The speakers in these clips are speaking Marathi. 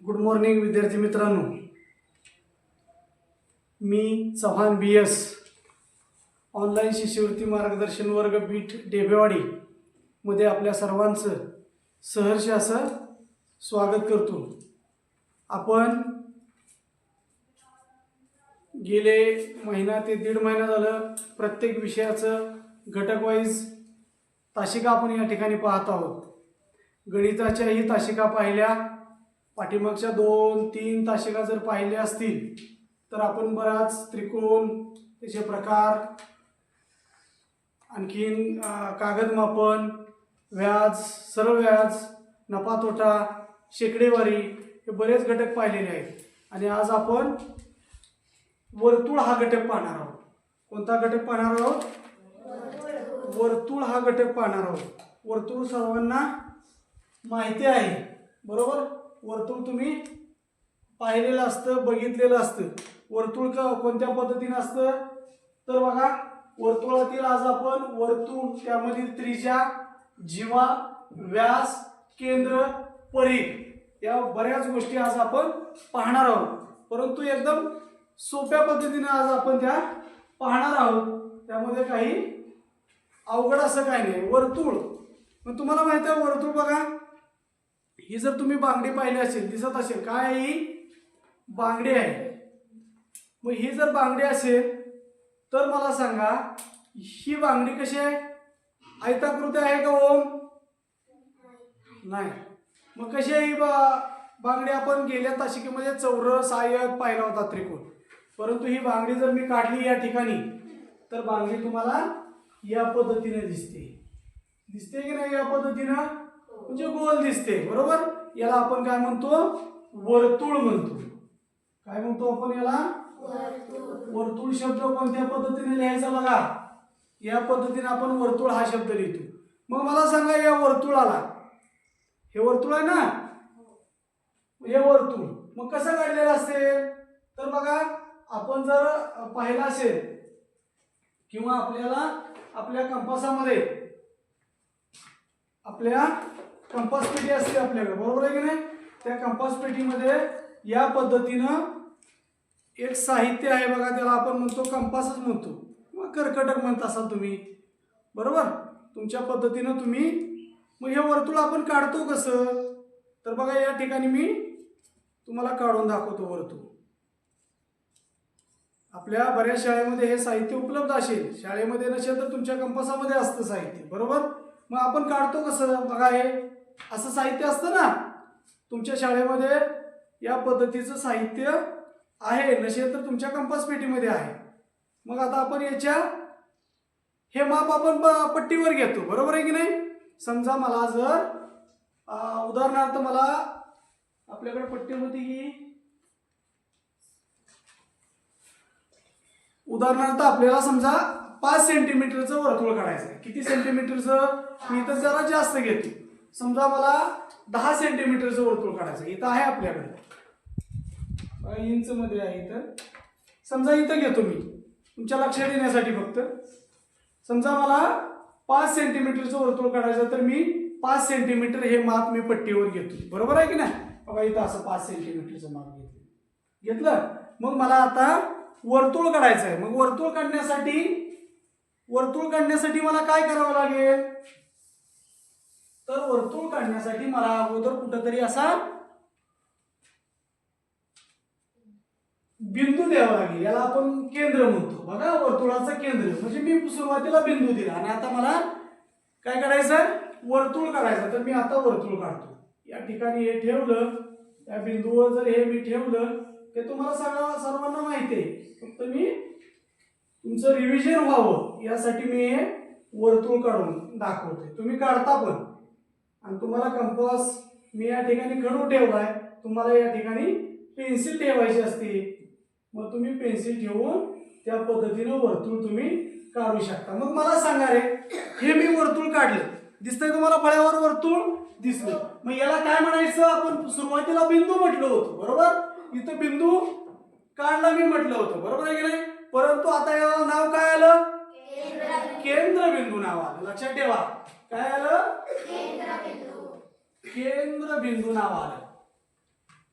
गुड मॉर्निंग विद्यार्थी मित्रांनो, मी चव्हाण BS ऑनलाईन शिष्यवृत्ती मार्गदर्शन वर्ग बीट डेबेवाडी मध्ये आपल्या सर्वांचं सहर्ष असं स्वागत करतो। आपण गेले महिना ते दीड महिना झालं प्रत्येक विषयाचं घटक वाईज तासिका आपण या ठिकाणी पाहत आहोत। गणिताच्याही तासिका पाहिल्या, पाठीमागच्या 2-3 तासिका जर पाहिल्या असतील तर आपण बराच त्रिकोण, त्याचे प्रकार, आणखीन कागद मापन, व्याज, सरळ व्याज, नफा तोटा, शेकडेवारी हे बरेच घटक पाहिलेले आहेत। आणि आज आपण वर्तुळ हा घटक पाहणार आहोत। कोणता घटक पाहणार आहोत? वर्तुळ हा घटक पाहणार आहोत। वर्तुळ सर्वांना माहिती आहे, बरोबर? वर्तुळ तुम्ही पाहिलेलं असतं, बघितलेलं असतं। वर्तुळ कोणत्या पद्धतीने असतं तर बघा, वर्तुळातील आज आपण वर्तुळ, त्यामधील त्रिज्या, जीवा, व्यास, केंद्र, परिघ या बऱ्याच गोष्टी आज आपण पाहणार आहोत। परंतु एकदम सोप्या पद्धतीने आज आपण त्या पाहणार आहोत। त्यामध्ये काही अवघड असं काही नाही। वर्तुळ, मग तुम्हाला माहिती आहे वर्तुळ बघा, ही जर तुम्ही बांगडी पाहिली असेल, दिसत असेल, काय ही बांगडी आहे। मग ही जर बांगडी असेल तर मला सांगा, ही बांगडी कशी आहे? आयताकृती आहे का ओम? नाही। मग कशी आहे ही बांगडी? आपण गेल्या तासिकेमध्ये चौरस, आयत पाहिला होता, त्रिकोण। परंतु ही बांगडी जर मी काढली या ठिकाणी तर बांगडी तुम्हाला या पद्धतीने दिसते की नाही? या पद्धतीनं म्हणजे गोल दिसते, बरोबर? याला आपण काय म्हणतो? वर्तुळ म्हणतो। काय म्हणतो आपण याला? वर्तुळ शब्द कोणत्या पद्धतीने लिहायचा बघा, या पद्धतीने आपण वर्तुळ हा शब्द लिहितो। मग मला सांगा, या वर्तुळाला, हे वर्तुळ आहे ना, हे वर्तुळ मग कसं काढलेलं असेल तर बघा, आपण जर पाहिलं असेल किंवा आपल्याला आपल्या कंपासामध्ये, आपल्या कंपास पेटी असते आपल्याकडे, बरोबर आहे की नाही? त्या कंपास पेटीमध्ये या पद्धतीनं एक साहित्य आहे बघा, त्याला आपण म्हणतो कंपासच म्हणतो किंवा कर्कटक म्हणत असाल तुम्ही, बरोबर? तुमच्या पद्धतीनं तुम्ही मग हे वर्तुळ आपण काढतो कसं तर बघा, या ठिकाणी मी तुम्हाला काढून दाखवतो वर्तुळ। आपल्या बऱ्याच शाळेमध्ये हे साहित्य उपलब्ध असेल, शाळेमध्ये नसेल तर तुमच्या कंपासामध्ये असतं साहित्य, बरोबर? मग आपण काढतो कसं बघा, हे असं साहित्य असतं ना तुमच्या शाळेमध्ये, या पद्धतीचं साहित्य आहे, नसेल तर तुमच्या कंपास पेटीमध्ये आहे। मग आता आपण याच्या हे माप आपण पट्टीवर घेतो, बरोबर आहे की नाही? समजा मला जर उदाहरणार्थ मला आपल्याकडे पट्टी होती की, उदाहरणार्थ आपल्याला समजा 5 सेंटीमीटरचं वर्तुळ काढायचं आहे। किती सेंटीमीटरचं? मी इथं जरा जास्त घेतो, समजा मला 10 सेंटीमीटरचं वर्तुळ काढायचं आहे। इथं आहे आपल्याकडे, इंच मध्ये आहे इथं, समजा इथं घेतो मी तुमच्या लक्षात येण्यासाठी फक्त। समजा मला 5 सेंटीमीटरचं वर्तुळ काढायचं तर मी 5 सेंटीमीटर हे माप मी पट्टीवर घेतो, बरोबर आहे की नाही? बघा इथं असं 5 सेंटीमीटरचं माप घेतलं। मग मला आता वर्तुळ काढायचं आहे। मग वर्तुळ काढण्यासाठी मला काय करावं लागेल तर वर्तुळ काढण्यासाठी मला अगोदर कुठंतरी असा बिंदू द्यावा लागेल, याला आपण केंद्र म्हणतो। बघा, वर्तुळाचं केंद्र म्हणजे मी सुरुवातीला बिंदू दिला आणि आता मला काय करायचं? वर्तुळ काढायचं। तर मी आता वर्तुळ काढतो। या ठिकाणी हे ठेवलं, या बिंदूवर जर हे मी ठेवलं, ते तुम्हाला सर्वांना माहिती आहे, फक्त मी तुमचं रिव्हिजन व्हावं यासाठी मी हे वर्तुळ काढून दाखवतोय। तुम्ही काढता पण, आणि तुम्हाला कंपास मी या ठिकाणी खडू ठेवलाय, तुम्हाला या ठिकाणी पेन्सिल ठेवायची असते। मग तुम्ही पेन्सिल ठेवून त्या पद्धतीनं वर्तुळ तुम्ही काढू शकता। मग मला सांगा रे, हे मी वर्तुळ काढलं, दिसतंय तुम्हाला फळ्यावर वर्तुळ दिसलं, मग याला काय म्हणायचं? आपण सुरुवातीला बिंदू म्हटलं होतं, बरोबर? इथं बिंदू काढला मी म्हटलं होतं, बरोबर आहे की नाही? परंतु आता याला नाव काय आलं? केंद्रबिंदू नाव आलं। लक्षात ठेवा, काय आलं? केंद्रबिंदू नाव आलं।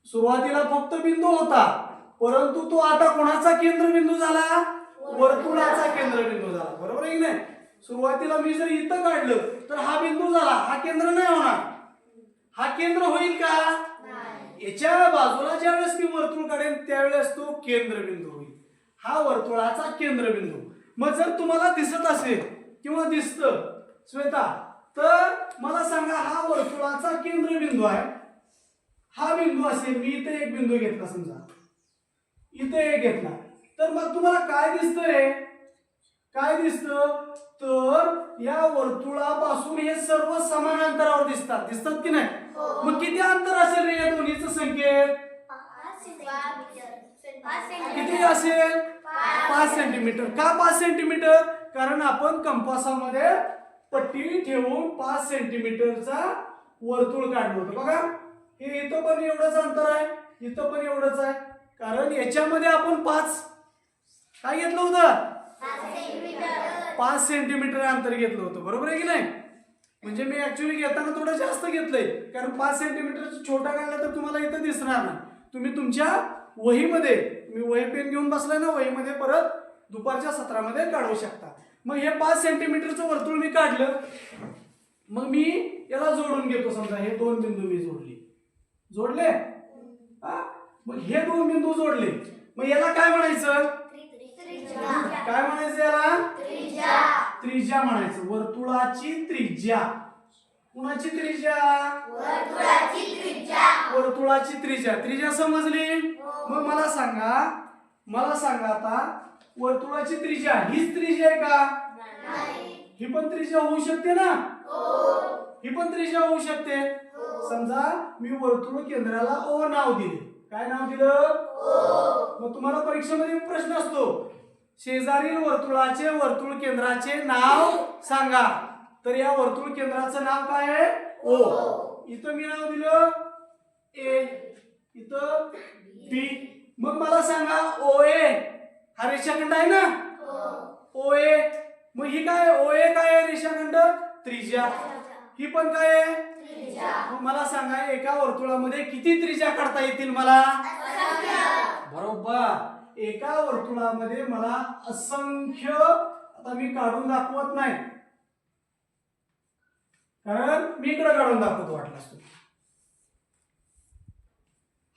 सुरुवातीला फक्त बिंदू होता, परंतु तो आता कोणाचा केंद्रबिंदू झाला? वर्तुळाचा केंद्रबिंदू झाला. बरोबर आहे की नाही? सुरुवातीला मी जर इथं काढलं तर हा बिंदू झाला, हा केंद्र नाही होणार. हा केंद्र होईल का? याच्या बाजूला ज्या वेळेस मी वर्तुळ काढेन त्यावेळेस तो केंद्रबिंदू होईल. हा वर्तुळाचा केंद्रबिंदू. मग जर तुम्हाला दिसत असेल किंवा दिसतं श्वेता, तर मला सांगा हा वर्तुळाचा केंद्रबिंदू आहे. हा बिंदू असेल, मी इथे एक बिंदू घेतला समजा, इथे एक घेतला, तर मग तुम्हाला काय दिसतंय? काय दिसतं? तर या वर्तुळापासून हे सर्व समान अंतरावर दिसतात. दिसतात की नाही? मग किती अंतर असेल रे या दोन्हीचं संकेत? किती असेल? 5 सेंटीमीटर. का 5 सेंटीमीटर? कारण आपण कंपासामध्ये पट्टी ठेवून 5 सेंटीमीटरचा वर्तुळ काढलं होतं. बघा, हे इथं पण एवढंच अंतर आहे, इथं पण एवढंच आहे. कारण याच्यामध्ये आपण 5 काय घेतलं होतं? 5 सेंटीमीटर अंतर घेतलं होतं. बरोबर आहे की नाही? म्हणजे मी ऍक्च्युअली घेताना थोडं जास्त घेतलंय, कारण 5 सेंटीमीटर छोटा काढला तर तुम्हाला इथं दिसणार नाही. तुम्ही तुमच्या वहीमध्ये, मी वही पेन घेऊन बसलाय ना, वहीमध्ये परत दुपारच्या सत्रामध्ये काढू शकता. मग हे 5 सेंटीमीटरचं वर्तुळ मी काढलं, मग मी याला जोडून घेतो. समजा हे 2 बिंदू मी जोडले, मग हे 2 बिंदू जोडले, मग याला काय म्हणायचं? काय म्हणायचं याला? त्रिज्या म्हणायचं. वर्तुळाची त्रिज्या. कुणाची त्रिज्या? वर्तुळाची त्रिज्या. त्रिज्या समजली? मग मला सांगा आता, वर्तुळाची त्रिज्या हीच त्रिज्या आहे का? ही पण त्रिज्या होऊ शकते ना? ही पण त्रिज्या होऊ शकते. समजा मी वर्तुळ केंद्राला ओ नाव दिले. काय नाव दिलं? मग तुम्हाला परीक्षेमध्ये प्रश्न असतो, शेजारील वर्तुळाचे वर्तुळ केंद्राचे नाव सांगा. तर या वर्तुळ केंद्राचं नाव काय आहे? ओ. इथं मी नाव दिलं ए, इथं बी. मग मला सांगा ओ ए हा रेषाखंड आहे ना? ओ ए. मग ही काय? ओ ए काय आहे? रेषाखंड. त्रिज्या. ही पण काय आहे? मग मला सांगा एका वर्तुळामध्ये किती त्रिज्या काढता येतील मला? बरोबर. एका वर्तुळामध्ये मला असंख्य, आता मी काढून दाखवत नाही, कारण मी इकडे काढून दाखवतो वाटलास तो.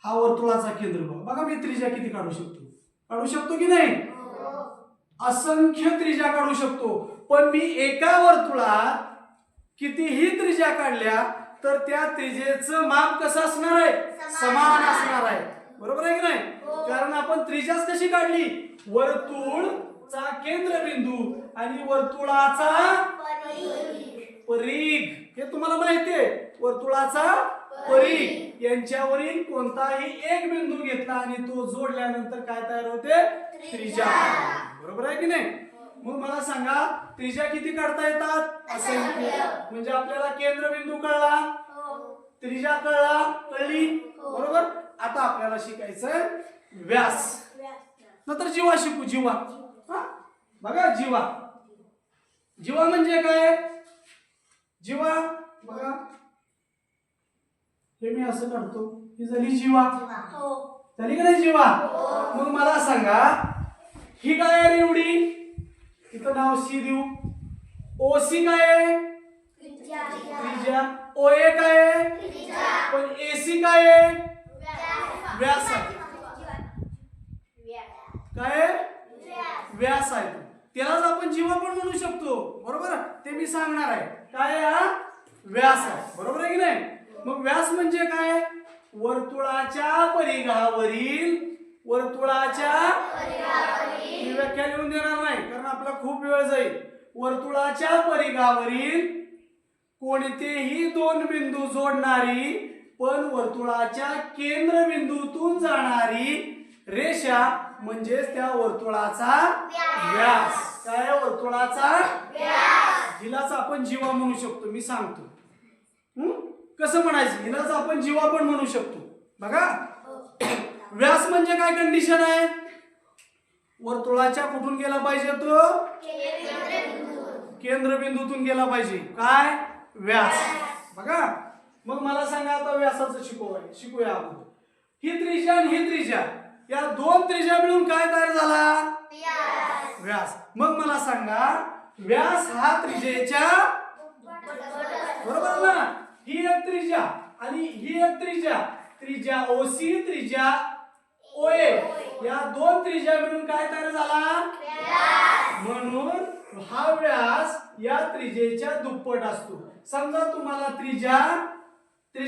हा वर्तुळाचा केंद्र बघा, मी त्रिज्या किती काढू शकतो की नाही? असंख्य त्रिज्या काढू शकतो. पण मी एका वर्तुळात कितीही त्रिज्या काढल्या तर त्या त्रिज्येचं माप कसं असणार आहे? समान असणार आहे. बरोबर आहे की नाही? कारण आपण त्रिज्याच कशी काढली? वर्तुळचा केंद्रबिंदू आणि वर्तुळाचा परिघ. हे तुम्हाला माहिती आहे. वर्तुळाचा परिघ यांच्यावरील कोणताही एक बिंदू घेतला आणि तो जोडल्यानंतर काय तयार होते? त्रिज्या. बरोबर आहे की नाही? मग मला सांगा त्रिज्या किती काढता येतात? असंख्य. म्हणजे आपल्याला केंद्रबिंदू कळला, त्रिज्या कळली. बरोबर. आता आपल्याला शिकायचं व्यास. नंतर जीवा शिकू. जीवा. बघा, जीवा म्हणजे काय? जीवा बघा, हे मी असं काढतो, ही झाली जीवा. झाली का नाही जीवा? मग मला सांगा ही काय आहे एवढी? इथं नाव सी देऊ. ओ सी काय आहे? त्रिज्या. ओ ए काय आहे? पण ए सी काय आहे? व्यास आहे. काय? व्यास आहे. त्यालाच आपण जीवा पण म्हणू शकतो. बरोबर. ते मी सांगणार आहे. काय? हा व्यास आहे. बरोबर आहे की नाही? मग व्यास म्हणजे काय? वर्तुळाच्या परिघावरील, मी व्याख्या लिहून देणार नाही कारण आपला खूप वेळ जाईल. वर्तुळाच्या परिघावरील कोणतेही 2 बिंदू जोडणारी पण वर्तुळाच्या केंद्रबिंदूतून जाणारी रेषा म्हणजेच त्या वर्तुळाचा व्यास. काय? वर्तुळाचा व्यास. हिलाच आपण जीवा म्हणू शकतो. मी सांगतो कसं म्हणायचं. हिलाच आपण जीवा पण म्हणू शकतो. बघा, व्यास म्हणजे काय कंडिशन आहे? वर्तुळाच्या कुठून गेला पाहिजे? तो केंद्रबिंदूतून गेला पाहिजे. काय? व्यास. बघा, मग मला सांगा आता व्यासाचं शिकूया आपण. ही त्रिज्या आणि ही त्रिज्या, या दोन त्रिज्या मिळून काय तयार झाला? व्यास. मग मला सांगा व्यास हा त्रिज्येच्या बरोबर ना, ही एक त्रिज्या आणि ही एक त्रिज्या, त्रिज्या ओसी त्रिज्या ओए, या दोन त्रिज्या मिळून काय तयार झाला? म्हणून हा व्यास या त्रिज्येच्या दुप्पट असतो. समजा तुम्हाला त्रिज्या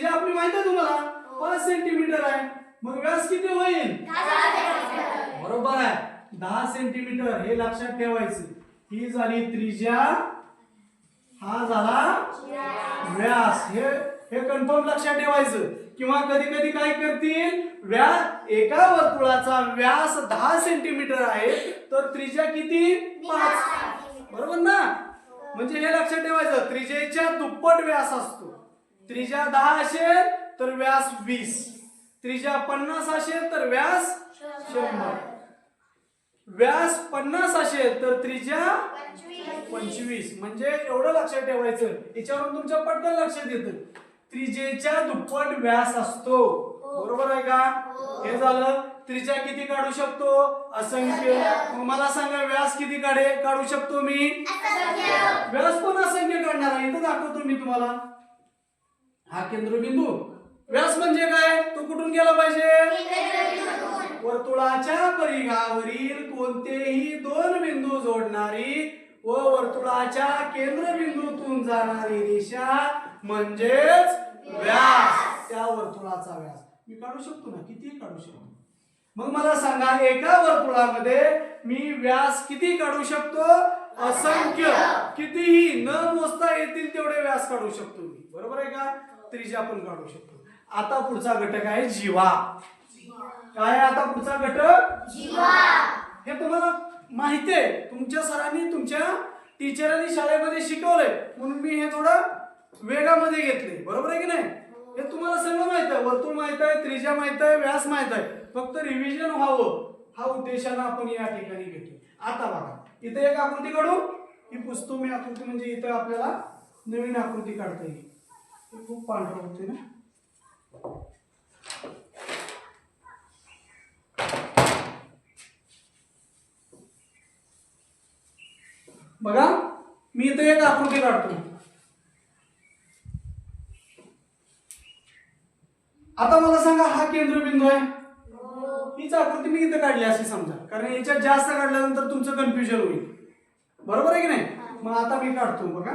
आपली माहिती आहे तुम्हाला 5 सेंटीमीटर आहे, मग व्यास किती होईल? बरोबर आहे 10 सेंटीमीटर. हे लक्षात ठेवायचं. ही झाली त्रिज्या, हा झाला व्यास. हे कन्फर्म लक्षात ठेवायचं. किंवा कधी कधी काय करतील, एका वर्तुळाचा व्यास 10 सेंटीमीटर आहे तर त्रिज्या किती? 5. बरोबर ना, म्हणजे हे लक्षात ठेवायचं त्रिज्येच्या दुप्पट व्यास असतो. त्रिज्या 10 असेल तर व्यास 20, त्रिज्या 50 असेल तर व्यास 100, व्यास 50 असेल तर त्रिज्या 25. म्हणजे एवढं लक्षात ठेवायचं. याच्यावरून तुमच्या पटकन लक्षात येतं त्रिज्येच्या दुप्पट व्यास असतो. बरोबर आहे का? हे झालं. त्रिज्या किती काढू शकतो? असंख्य. मग मला सांगा व्यास किती काढू शकतो मी? व्यास पण असंख्य काढणार आहे. इथं दाखवतो मी तुम्हाला. हा केंद्रबिंदू. व्यास म्हणजे काय? तो कुठून गेला पाहिजे? वर्तुळाच्या परिघावरील कोणतेही दोन बिंदू जोडणारी व वर्तुळाच्या केंद्रबिंदूतून जाणारी रेषा म्हणजेच व्यास. त्या वर्तुळाचा व्यास मी काढू शकतो ना, किती काढू शकतो. मग मला सांगा एका वर्तुळामध्ये मी व्यास किती काढू शकतो? असंख्य. कितीही न मोजता येतील तेवढे व्यास काढू शकतो मी. बरोबर आहे का? त्रिज्या पण काढू शकतो. आता पुढचा घटक आहे जीवा. काय आता पुढचा घटक? जीवा. हे तुम्हाला माहिती आहे, तुमच्या सरांनी तुमच्या टीचरांनी शाळेमध्ये शिकवलंय म्हणून मी हे थोडं वेगामध्ये घेतले. बरोबर आहे की नाही? हे तुम्हाला सगळं माहित आहे. वर्तुळ माहित आहे, त्रिज्या माहित आहे, व्यास माहित आहे. फक्त रिव्हिजन व्हावं हा उद्देशाने आपण या ठिकाणी घेतो. आता बघा इथे एक आकृती काढू. ही पुसतो मी आकृती, म्हणजे इथे आपल्याला नवीन आकृती काढता येईल. हे खूप पांढरं होते ना. बघा मी इथे एक आकृती काढतो. आता मला सांगा हा केंद्रबिंदू आहे. हीच आकृती मी इथे काढली अशी समजा, कारण याच्यात जास्त काढल्यानंतर तुमचं कन्फ्युजन होईल. बरोबर आहे की नाही? मग आता मी काढतो. बघा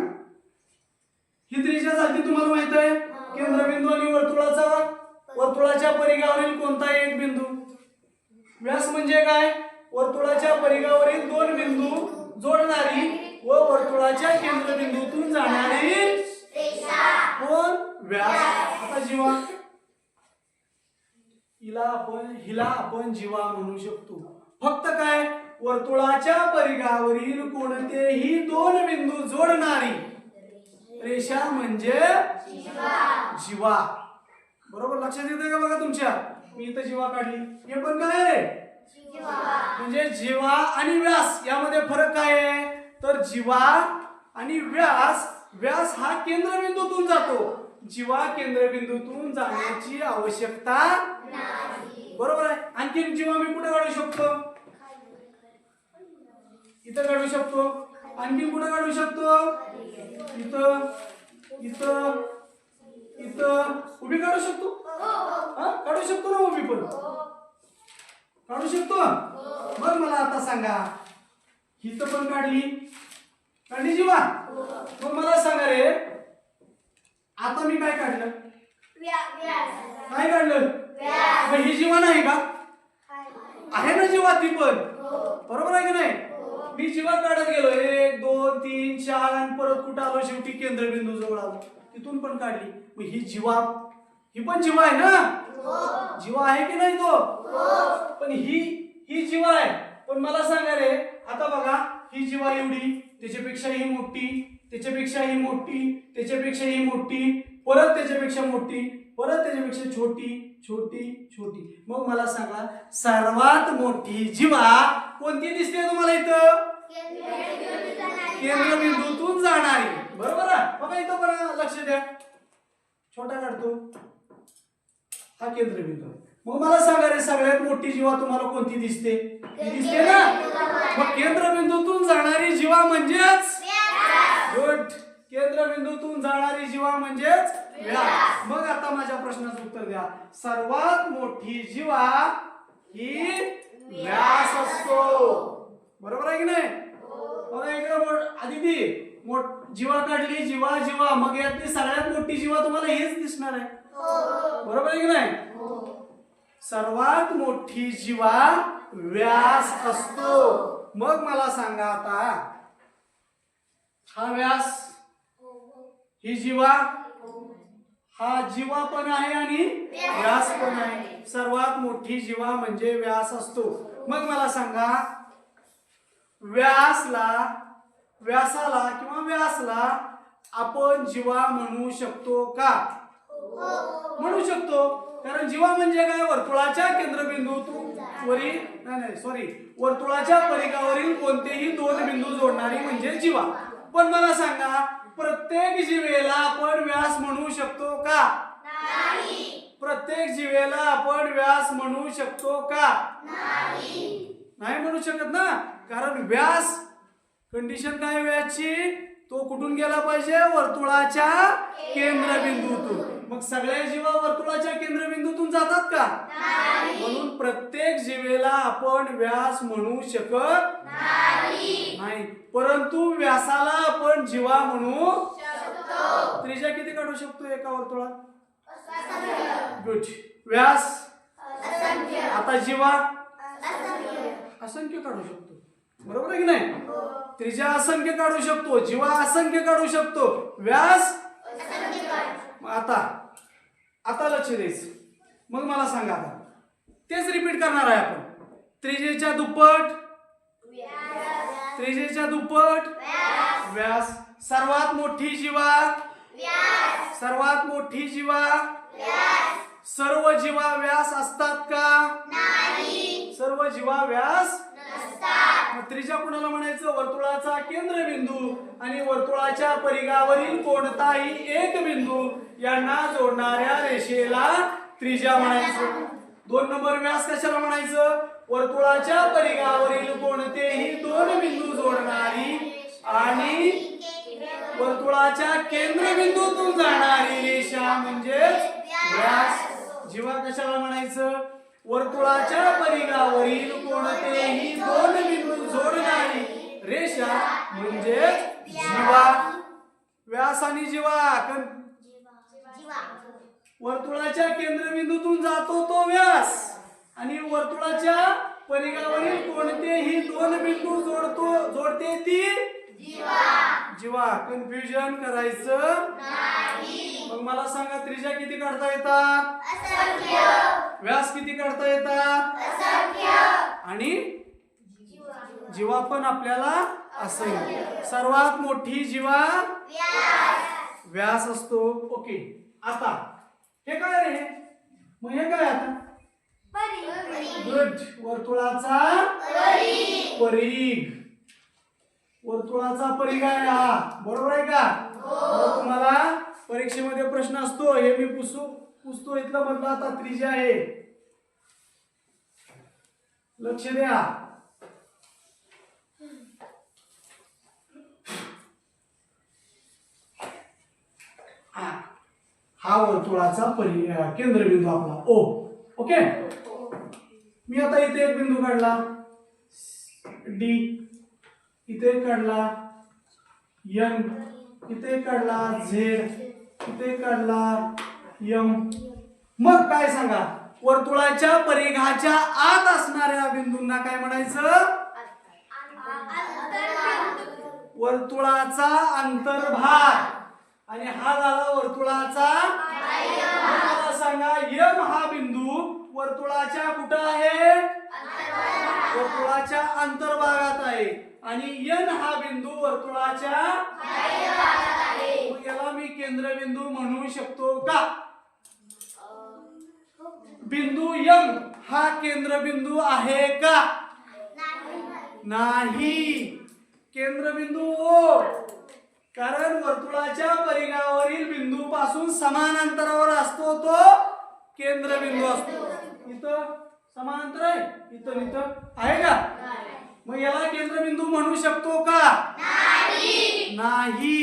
ही त्रिज्या झाली तुम्हाला माहित आहे. केंद्रबिंदू आणि वर्तुळाच्या परिघावरील कोणताही एक बिंदू. व्यास म्हणजे काय? वर्तुळाच्या परिघावरील दोन बिंदू जोडणारी व वर्तुळाच्या केंद्रबिंदूतून जाणारी कोण? व्यास. आता जीवा, हिला आपण जीवा म्हणू शकतो. फक्त काय? वर्तुळाच्या परिघावरील कोणतेही दोन बिंदू जोडणारी रेषा म्हणजे जीवा. बरोबर लक्षात येते का? बघा तुमच्या मी इथं जीवा काढली. हे पण काय आहे? म्हणजे जीवा आणि व्यास यामध्ये फरक काय आहे? तर जीवा आणि व्यास हा केंद्रबिंदूतून जातो. जीवा केंद्रबिंदूतून जाण्याची आवश्यकता नाही. बरोबर आहे. आणखी जीवा मी कुठे काढू शकतो? इथं काढू शकतो. आणखी कुठे काढू शकतो? इथं इथं इथं उभी काढू शकतो. काढू शकतो ना उभी पण काढू शकतो. मग मला आता सांगा इथं पण काढली जीवा. मग मला सांगा रे आता मी काय काढलं? काय काढलं? मग ही जीवा नाही का? आहे ना जीवा ती पण. बरोबर आहे की नाही? मी जीवा काढत गेलो 1 2 3 4 आणि परत कुठं आलो? शेवटी केंद्रबिंदू जवळ आलो, तिथून पण काढली. मग ही जीवा, ही पण जीवा आहे ना? जीवा आहे की नाही तो? पण ही जीवा आहे. पण मला सांगा रे आता बघा ही जीवा एवढी, त्याच्यापेक्षाही मोठी, त्याच्यापेक्षाही मोठी, त्याच्यापेक्षाही मोठी, परत त्याच्यापेक्षा मोठी, परत त्याच्यापेक्षा छोटी छोटी छोटी. मग मला सांगा सर्वात मोठी जीवा कोणती दिसते तुम्हाला इथं? केंद्रबिंदूतून जाणारी. बरोबर आहे. बघा इथं पण लक्ष द्या. छोटा काढतो. हा केंद्रबिंदू. मग मला सांगा रे, सगळ्यात मोठी जीवा तुम्हाला कोणती दिसते? ती दिसते ना? मग केंद्रबिंदूतून जाणारी जीवा म्हणजेच गुड. केंद्रबिंदूतून जाणारी जीवा म्हणजेच व्यास. मग आता माझ्या प्रश्नाचं उत्तर द्या. सर्वात मोठी जीवा ही व्यास असतो. बरोबर आहे की नाही? बघा इकडे आदिती जीवा काढली, जीवा जीवा, मग यातली सगळ्यात मोठी जीवा तुम्हाला हेच दिसणार आहे. बरोबर आहे की नाही? सर्वात मोठी जीवा व्यास असतो. मग मला सांगा आता, हा व्यास, ही जीवा, हा जीवा पण आहे आणि व्यास पण आहे. सर्वात मोठी जीवा म्हणजे व्यास असतो. मग मला सांगा, व्यासाला किंवा व्यासला आपण जीवा म्हणू शकतो का? म्हणू शकतो. कारण जीवा म्हणजे काय? वर्तुळाच्या वर्तुळाच्या परिघावरील कोणतेही दोन बिंदू जोडणारी म्हणजे जीवा. पण मला सांगा, प्रत्येक जीवेला आपण व्यास म्हणू शकतो का? नाही. प्रत्येक जीवेला आपण व्यास म्हणू शकतो का? नाही म्हणू शकत ना. कारण व्यास, कंडिशन काय व्यासची? तो कुठून गेला पाहिजे? वर्तुळाच्या केंद्रबिंदूतून. मग सगळ्या जीवा वर्तुळाच्या केंद्रबिंदूतून जातात का? म्हणून प्रत्येक जीवेला आपण व्यास म्हणू शकत नाही. परंतु व्यासाला आपण जीवा म्हणू शकतो. त्रिज्या किती काढू शकतो एका वर्तुळात? गुड. व्यास आता जीवा असंख्य काढू शकतो. बरोबर आहे की नाही? त्रिज्या असंख्य काढू शकतो, जीवा असंख्य काढू शकतो, व्यास आता लक्ष द्यायचं. मग मला सांगा, आता तेच रिपीट करणार आहे आपण. त्रिज्येच्या दुप्पट व्यास. सर्वात मोठी जीवा सर्व जीवा व्यास असतात का? नाही. सर्व जीवा व्यास नसतात. त्रिज्या कुणाला म्हणायचं? वर्तुळाचा केंद्रबिंदू आणि वर्तुळाच्या परिघावरील कोणताही एक बिंदू यांना जोडणाऱ्या रेषेला त्रिज्या म्हणायचं. 2 नंबर व्यास कशाला म्हणायचं? वर्तुळाच्या परिघावरील कोणतेही दोन बिंदू जोडणारी आणि वर्तुळाच्या केंद्रबिंदूतून जाणारी रेषा म्हणजेच व्यास. जीवा कशाला म्हणायचं? वर्तुळाच्या परिघावरील कोणतेही दोन बिंदू जोडणारी रेषा म्हणजेच जीवा. व्यास आणि जीवा वर्तुळाच्या केंद्रबिंदूतून जातो तो व्यास आणि वर्तुळाच्या परिघावरील कोणतेही दोन बिंदू जोडते ती जीवा. कन्फ्युजन करायचं नाही. मग मला सांगा, त्रिज्या किती काढता येतात? असंख्य. व्यास किती काढता येतात? असंख्य. आणि जीवा पण आपल्याला असंख्य. सर्वात मोठी जीवा व्यास असतो. ओके. आता हे काय रे? मग हे काय आता? गुड. वर्तुळाचा परिघ. वर्तुळाचा परिघ आहे हा. बरोबर आहे का? तुम्हाला परीक्षेमध्ये प्रश्न असतो, हे मी पुसतो इथलं मधलं. आता त्रिज्या आहे, लक्ष द्या. हा वर्तुळाचा केंद्रबिंदू आपला ओ. ओके. मी आता इथे एक बिंदू काढला डी, इथे काढला एन, इथे काढला झेड, इथे काढला एम. मग काय सांगा, वर्तुळाच्या परिघाच्या आत असणाऱ्या बिंदूंना काय म्हणायचं? वर्तुळाचा अंतर्भाग. आणि हा झाला वर्तुळाचा. मला सांगा, एम हा बिंदू वर्तुळाच्या कुठं आहे? वर्तुळाच्या अंतर्भागात आहे. आणि एन हा बिंदू वर्तुळाच्या मग याला मी केंद्रबिंदू म्हणू शकतो का? बिंदू एम हा केंद्रबिंदू आहे का? नाही. केंद्रबिंदू ओ. कारण वर्तुळाच्या परिघावरील बिंदू पासून समान अंतरावर असतो तो केंद्रबिंदू असतो. इथं समांतर आहे, इथं इथं आहे का? मग याला केंद्रबिंदू म्हणू शकतो का? नाही.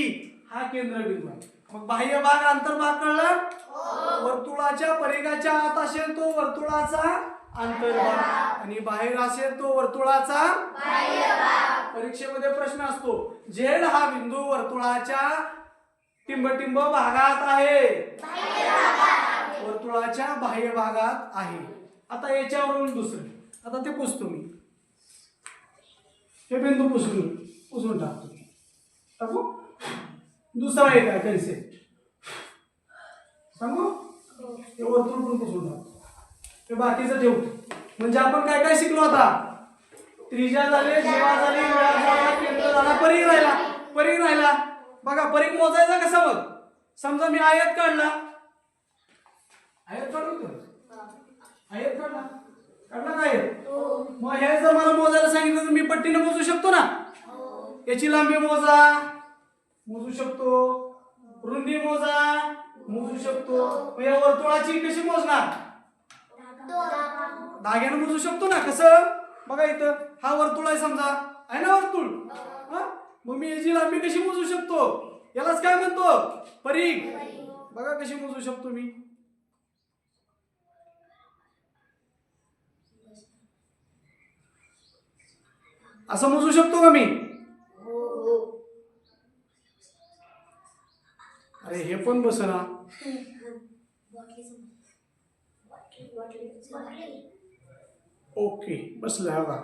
हा केंद्रबिंदू आहे. मग बाह्य भाग अंतर्भाग कळला? वर्तुळाच्या परिघाच्या आत असेल तो वर्तुळाचा अंतर्भाग आणि बाहेर असेल तो वर्तुळाचा बाह्य भाग. परीक्षेमध्ये प्रश्न असतो, झेड हा बिंदू वर्तुळाच्या टिंबटिंब भागात आहे, वर्तुळाच्या बाह्य भागात आहे. आता याच्यावरून दुसरं, आता ते पुसतो मी, हे बिंदू पुसून टाकतो. दुसरा एक आहे कन्सेप्ट सांगू, हे वर्तुळ पण पुसून टाकतो, हे बाकीचं ठेवतो. म्हणजे आपण काय काय शिकलो आता? त्रिज्या झाले, जीवा झाली, व्यास झाला, केंद्र झाला, परिघ राहिला. परिघ राहिला बघा, परिघ मोजायचा कसा? मग समजा मी आयत काढला, आयत काढू, आयत काढला काय? मग हे जर मला मोजायला सांगितलं तर मी पट्टीने मोजू शकतो ना. याची लांबी मोजू शकतो, रुंदी मोजू शकतो. मग या वर्तुळाची कशी मोजणार? धाग्याने मोजू शकतो ना. कसं? बघा इथं हा वर्तुळ आहे समजा, आहे ना वर्तुळ. मग मी याची लांबी कशी मोजू शकतो? यालाच काय म्हणतो? परिघ. बघा कशी मोजू शकतो मी. असं मोजू शकतो का मी? अरे हे पण बसना. ओके बसलं हा का?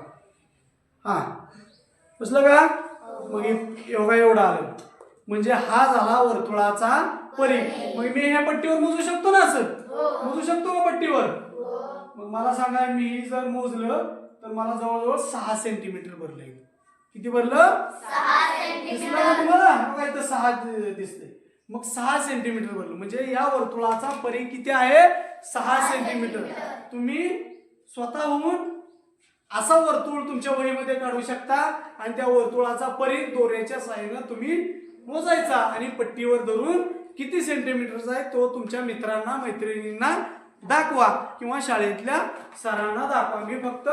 हा बसलं का? मग एवढा आलं म्हणजे हा झाला वर्तुळाचा परिघ. मग मी ह्या पट्टीवर मोजू शकतो ना, असं मोजू शकतो का पट्टीवर? मग मला सांगा, मी जर मोजलं तर मला जवळजवळ 6 सेंटीमीटर भरलं. किती भरलं? 6 सेंटीमीटर. दिसलं ना तुम्हाला? बघा इथं 6 दिसते. मग 6 सेंटीमीटर भरलं म्हणजे या वर्तुळाचा परिघ किती आहे? 6 सेंटीमीटर. तुम्ही स्वतःहून असा वर्तुळ तुमच्या वहीमध्ये काढू शकता आणि त्या वर्तुळाचा परिघ दोऱ्याच्या सहाय्याने तुम्ही मोजायचा आणि पट्टीवर धरून किती सेंटीमीटरचा आहे तो तुमच्या मित्रांना मैत्रिणींना दाखवा किंवा शाळेतल्या सरांना दाखवा. मी फक्त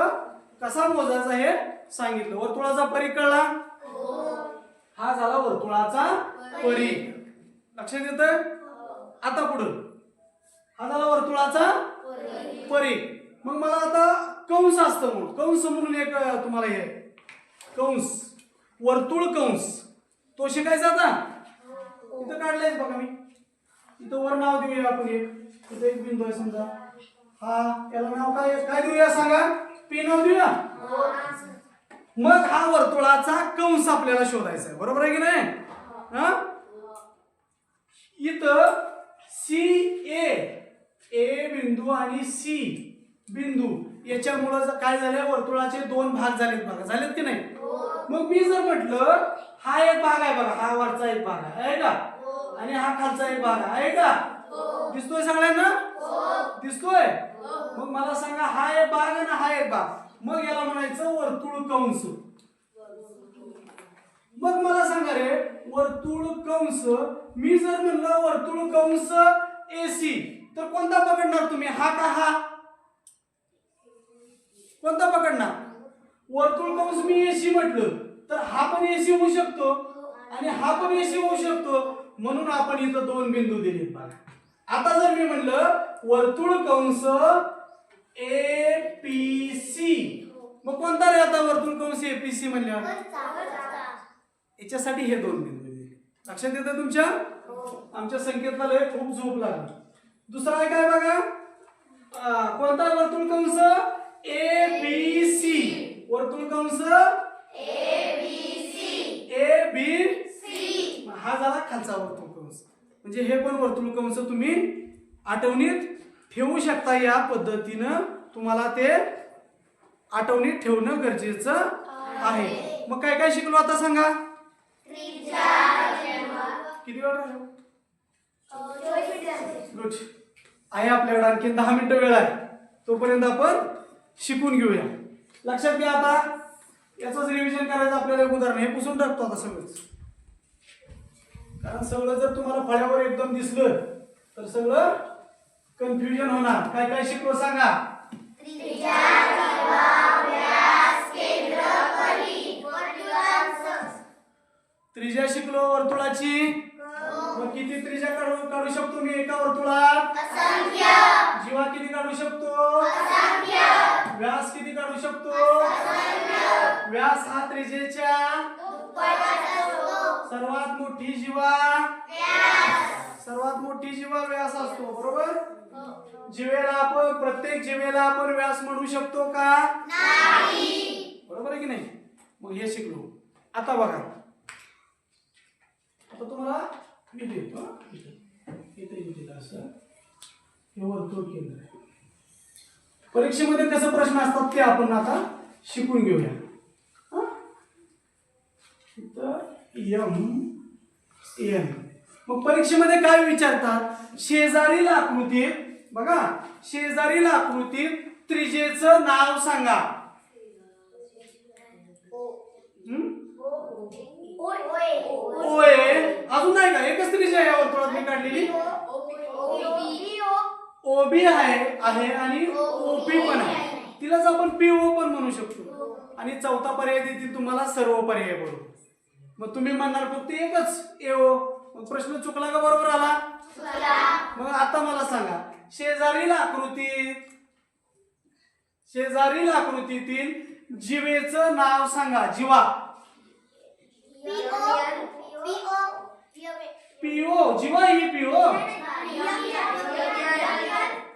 कसा मोजायचा हे सांगितलं. वर्तुळाचा परिघ कळला? हा झाला वर्तुळाचा परिघ. लक्षात येतंय? आता पुढं हा झाला वर्तुळाचा परिघ. मग मला आता कंस असतं, मग कंस म्हणून एक तुम्हाला हे कंस, वर्तुळ कंस तो शिकायचा. आता इथं काढलायच बघा मी. इथं वर नाव देऊया आपण. इथं एक बिंदू आहे समजा, हा याला नाव काय देऊया सांगा? पी नाव देऊया. मग हा वर्तुळाचा कंस आपल्याला शोधायचा आहे, बरोबर आहे की नाही? इथं ए बिंदू आणि सी बिंदू याच्यामुळे काय झालं? वर्तुळाचे 2 भाग झालेत बघा. झालेत की नाही? मग मी जर म्हटलं हा एक भाग आहे बघा, हा वरचा एक भाग आहे का, आणि हा खालचा एक भाग आहे का? दिसतोय सगळ्यांना? दिसतोय. मग मला सांगा, हा एक भाग आणि हा एक भाग, मग याला म्हणायचं वर्तुळ कंस. मग मला सांगा रे, वर्तुळ कंस मी जर म्हणलं वर्तुळ कंस एसी तर कोणता पकडणार तुम्ही? हा का हा? कोणता पकडणार? वर्तुळ कंस मी एसी म्हटलं तर हा पण एसी होऊ शकतो आणि हा पण एसी होऊ शकतो, म्हणून आपण इथं 2 बिंदू दिलेत बघा. आता जर मी म्हणलं वर्तुळ कंस एपीसी, मग कोणता रे आता वर्तुळ कंस एपीसी म्हणल्यावर? याच्यासाठी हे 2 बिंदू दिले. लक्षात येतं तुमच्या? आमच्या संकेतला लय खूप झोप लागली. दुसरा आहे काय बघा, कोणता वर्तुळ कंस? एबीसी. वर्तुळ कंस एबीसी. हा झाला खालचा वर्तुळ कंस. म्हणजे हे पण वर्तुळ कंस तुम्ही आठवणीत ठेवू शकता. या पद्धतीनं तुम्हाला ते आठवणीत ठेवणं गरजेचं आहे. मग काय काय शिकलो आता सांगा? किती वेळ गुड आहे आपल्याकडे? आणखी 10 मिनिटं वेळ आहे, तोपर्यंत आपण शिकून घेऊया. लक्षात घ्या. आता याचंच रिव्हिजन करायचं आपल्याला. एक उदाहरण हे पुसून टाकतो आता सगळंच, कारण सगळं जर तुम्हाला फळ्यावर एकदम दिसलं तर सगळं कन्फ्युजन होणार. काय काय शिकलो सांगा. त्रिज्या शिकलो वर्तुळाची. मग किती त्रिज्या काढू शकतो मी एका वर्तुळात? जीवा किती काढू शकतो? व्यास किती काढू शकतो? व्यास हा त्रिज्येच्या सर्वात मोठी जीवा व्यास असतो. बरोबर. जीवेला आपण प्रत्येक जीवेला आपण व्यास म्हणू शकतो का? नाही. बरोबर आहे की नाही. मग हे शिकलो. आता बघा, आता तुम्हाला मी देतो इथे असं हे वर्तुळ केंद्र आहे. परीक्षेमध्ये कसे प्रश्न असतात ते आपण आता शिकून घेऊया. एम. मग परीक्षेमध्ये काय विचारतात? शेजारील आकृतीत बघा, शेजारील आकृतीत त्रिज्येचं नाव सांगा. ओए. अजून नाही का? एकच त्रिज्या या वर्तुळात मी काढलेली. ओबी आहे आणि ओपी पण आहे. तिलाच आपण पीओ पण म्हणू शकतो. आणि चौथा पर्याय देतील तुम्हाला सर्व पर्याय बरोबर. मग तुम्ही म्हणणार फक्त एकच एओ. मग प्रश्न चुकला का बरोबर आला? मग आता मला सांगा, शेजारील आकृतीतील जीवेचं नाव सांगा. जीवा. पीओ. जीवा ही पीओ.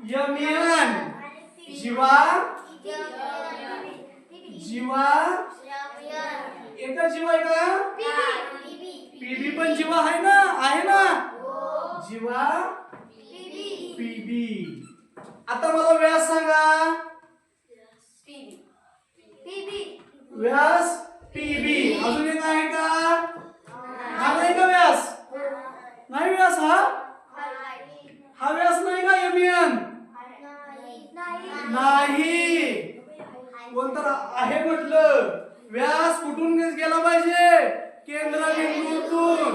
यमियन. जीवा एका जीवा आहे का? पीबी पण जीवा आहे ना. जीवा पीबी. आता मला व्यास सांगा. व्यास पीबी. अजून एक आहे का? हा नाही का व्यास? नाही व्यास. हा व्यास नाही का? एमियन नाही. कोणतर आहे म्हटलं. व्यास कुठून गेला पाहिजे? केंद्रबिंदूतून.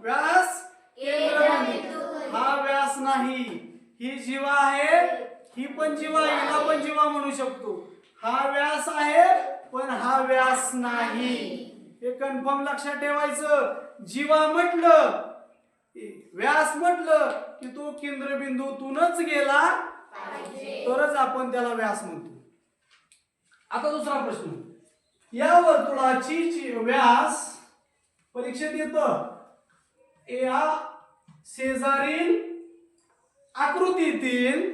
व्यास केंद्रबिंदू. हा व्यास नाही. ही जीवा आहे, ही पण जीवा, हिला पण जीवा म्हणू शकतो. हा व्यास आहे पण हा व्यास नाही. हे कन्फर्म लक्षात ठेवायचं. जीवा म्हटलं, व्यास म्हटलं की तो केंद्रबिंदूतूनच गेला तरच आपण त्याला व्यास म्हणतो. आता दुसरा प्रश्न. या वर्तुळाची व्यास परीक्षेत येतं. या शेजारील आकृतीतील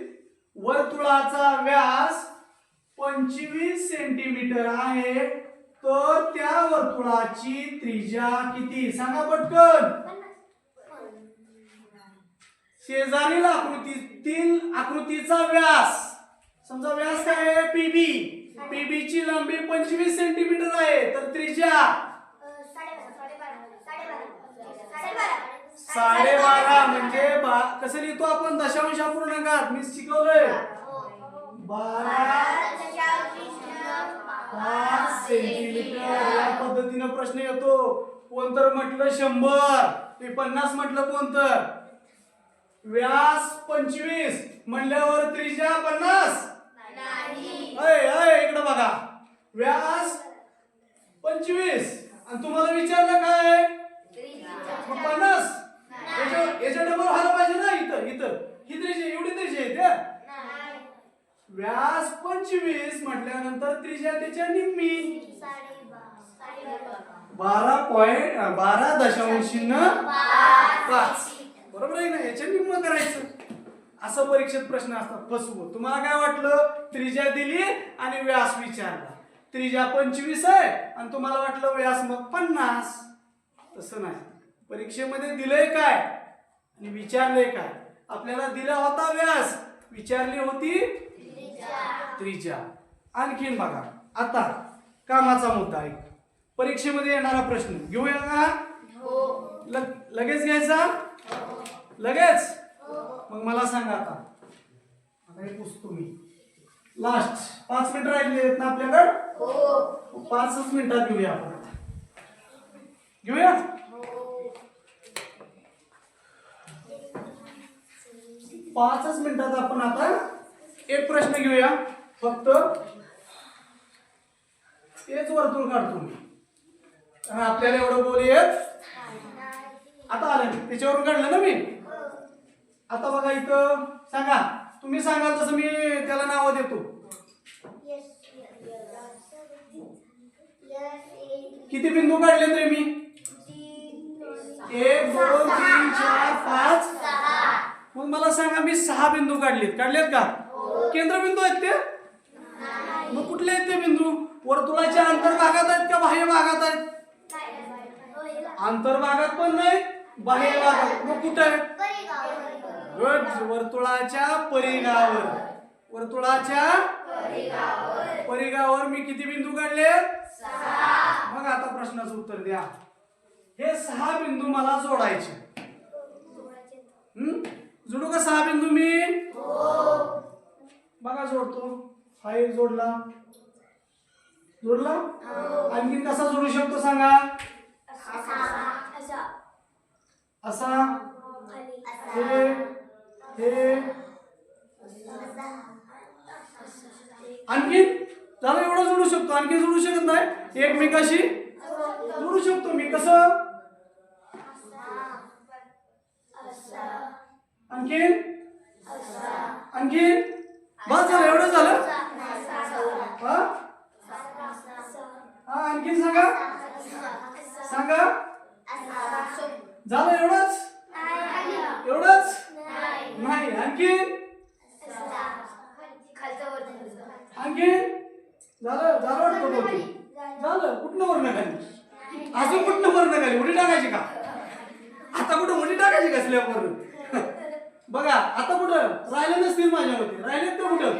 वर्तुळाचा व्यास 25 सेंटीमीटर आहे, तर त्या वर्तुळाची त्रिज्या किती? सांगा पटकन. शेजारील आकृतीतील आकृतीचा व्यास, समजा व्यास काय आहे? पीबी. पीबी ची लांबी 25 सेंटीमीटर आहे, तर त्रिज्या 12.5. म्हणजे कसं लिहितो आपण? दशांश अपूर्णांकात. मी शिकवलंय. 12.5 सेंटीमीटर या पद्धतीने प्रश्न येतो. कोणतर म्हटलं 100, ते 50 म्हटलं कोणतर. व्यास 25 म्हणल्यावर त्रिज्या 50 नाही. इकडे बघा. व्यास 25 आणि तुम्हाला विचारलं काय? 50. याच्या डबल व्हायला पाहिजे ना. इथं ही त्रिज्या, एवढी त्रिज्या आहे. व्यास 25 म्हटल्यानंतर त्रिज्या त्याच्या निम्मी 12.5. बरोबर आहे ना. याच्या निम्म करायचं. असं परीक्षेत प्रश्न असतात. फसवून तुम्हाला काय वाटलं? त्रिज्या दिली आणि व्यास विचारला. त्रिज्या 25 आहे आणि तुम्हाला वाटलं व्यास मग 50. तसं नाही. परीक्षेमध्ये दिलंय काय आणि विचारलंय काय? आपल्याला दिला होता व्यास, विचारली होती त्रिज्या. आणखीन बघा. आता कामाचा मुद्दा आहे. परीक्षेमध्ये येणारा प्रश्न घेऊया का? लगेच घ्यायचा? लगेच. मग मला सांगा. आता हे पुसतो मी. लास्ट 5 मिनिट राहिले आहेत ना आपल्याकडे? 5च मिनिटात घेऊया आपण. घेऊया. 5च मिनिटात आपण आता एक प्रश्न घेऊया. फक्त तेच वर्तुळ काढतो मी, कारण आपल्याला एवढं बोल येत. आता आलं त्याच्यावरून काढलं ना मी. आता बघा इथं सांगा, तुम्ही सांगाल तसं मी त्याला नाव देतो. किती बिंदू काढले रे मी? 1 2 3 4 5 मग मला सांगा, मी 6 बिंदू काढलेत का? केंद्रबिंदू आहेत ते? मग कुठले आहेत ते बिंदू? वर्तुळाच्या अंतर्भागात आहेत का बाह्य भागात आहेत? अंतर्भागात पण नाही, बाह्य भागात. मग कुठे आहेत? गुड. वर्तुळाच्या परिघावर. वर्तुळाच्या परिघावर मी किती बिंदू काढले? 6. मग आता प्रश्नाचं उत्तर द्या. हे 6 बिंदू मला जोडायचे. जोडू का 6 बिंदू मी? बघा जोडतो. हा एक जोडला. आणखी कसा जोडू शकतो सांगा? असा. हे आणखी झालं एवढं जोडू शकतो. आणखी जोडू शकत नाही. एकमेकाशी जोडू शकतो मी. कसं? आणखीन बस झालं, एवढं झालं. हा आणखीन सांगा झालं एवढंच नाही. आणखीन झालं वाटतं बोलतो. झालं. कुठनं वर्ण खाली? अजून कुठनं वर्ण खाली? उडी टाकायची का? आता कुठं उडी टाकायची का स्लॅबवर? बघा आता कुठं राहिले नसतील माझ्यामध्ये. राहिलेत का कुठं?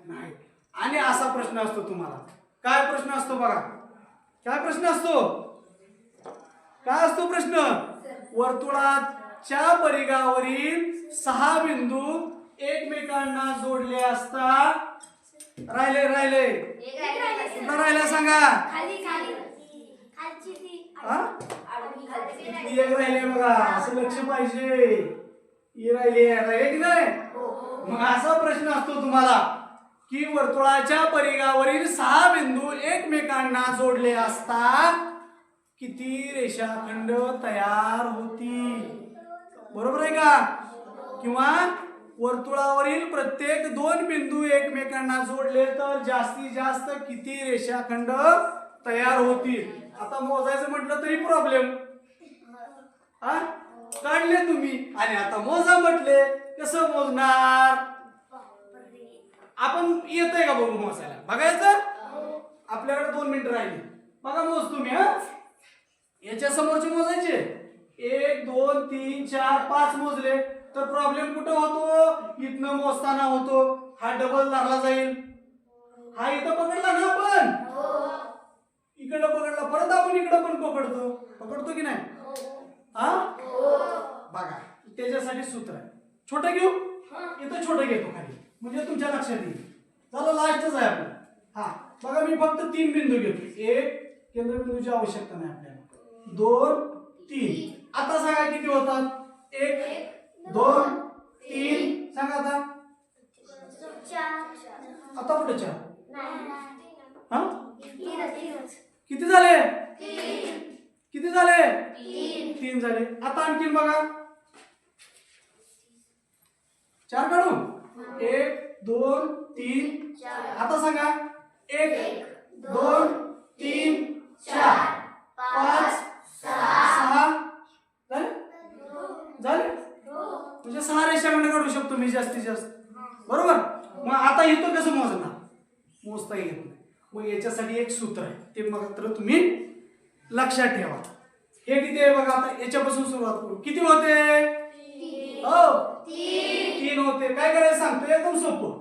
नाही. आणि असा प्रश्न असतो तुम्हाला. काय प्रश्न असतो बघा? काय प्रश्न असतो? काय असतो प्रश्न? वर्तुळाच्या परिघावरील 6 बिंदू एकमेकांना जोडले असता राहिले कुठं राहिला सांगा? एक राहिले बघा. असं लक्ष पाहिजे. राहिले की नाही? मग असा प्रश्न असतो तुम्हाला की वर्तुळाच्या परिघावरील 6 बिंदू एकमेकांना जोडले असता किती रेषाखंड तयार होतील? बरोबर आहे का? किंवा वर्तुळावरील प्रत्येक 2 बिंदू एकमेकांना जोडले तर जास्तीत जास्त किती रेषाखंड तयार होतील? आता मोजायचं म्हटलं तरी प्रॉब्लेम. काढले तुम्ही आणि आता मोजा म्हटले, कसं मोजणार? आपण येतंय का बघू मोजायला? बघायचं. आपल्याकडे 2 मिनिटं राहिली. बघा मोज तुम्ही. याच्या समोरचे मोजायचे. 1 2 3 4 5 मोजले तर प्रॉब्लेम कुठं होतो? इथनं मोजताना होतो. हा डबल धरला जाईल. हा इथं पकडला ना आपण, इकडं पकडला, परत आपण इकडं पण पकडतो की नाही? बघा त्याच्यासाठी सूत्र आहे. छोटं घेऊ. इथं छोटं घेतो खाली, म्हणजे तुमच्या लक्षात येईल. झालं. लास्टच आहे आपलं. बघा मी फक्त 3 बिंदू घेतो. एक केंद्रबिंदूची आवश्यकता नाही आपल्याला. 2 3. आता सांगा किती होतात? 1 2 3. सांगा आता कुठे 4? किती झाले? 3 झाले. आता आणखीन बघा. 4 काढू. 1 2 3 4. आता सांगा 1 2 3 4 5 6 झाले. म्हणजे 6 रेषाखंड काढू शकतो मी जास्तीत जास्त. बरोबर. मग आता इथं कसं मोजणार? मोजता येत नाही. मग याच्यासाठी एक सूत्र आहे, ते मात्र तुम्ही लक्षात ठेवा. हे किती आहे बघा. आता याच्यापासून सुरुवात करू. किती होते? 3 होते. काय करायचं सांगतो? एकदम सोपं.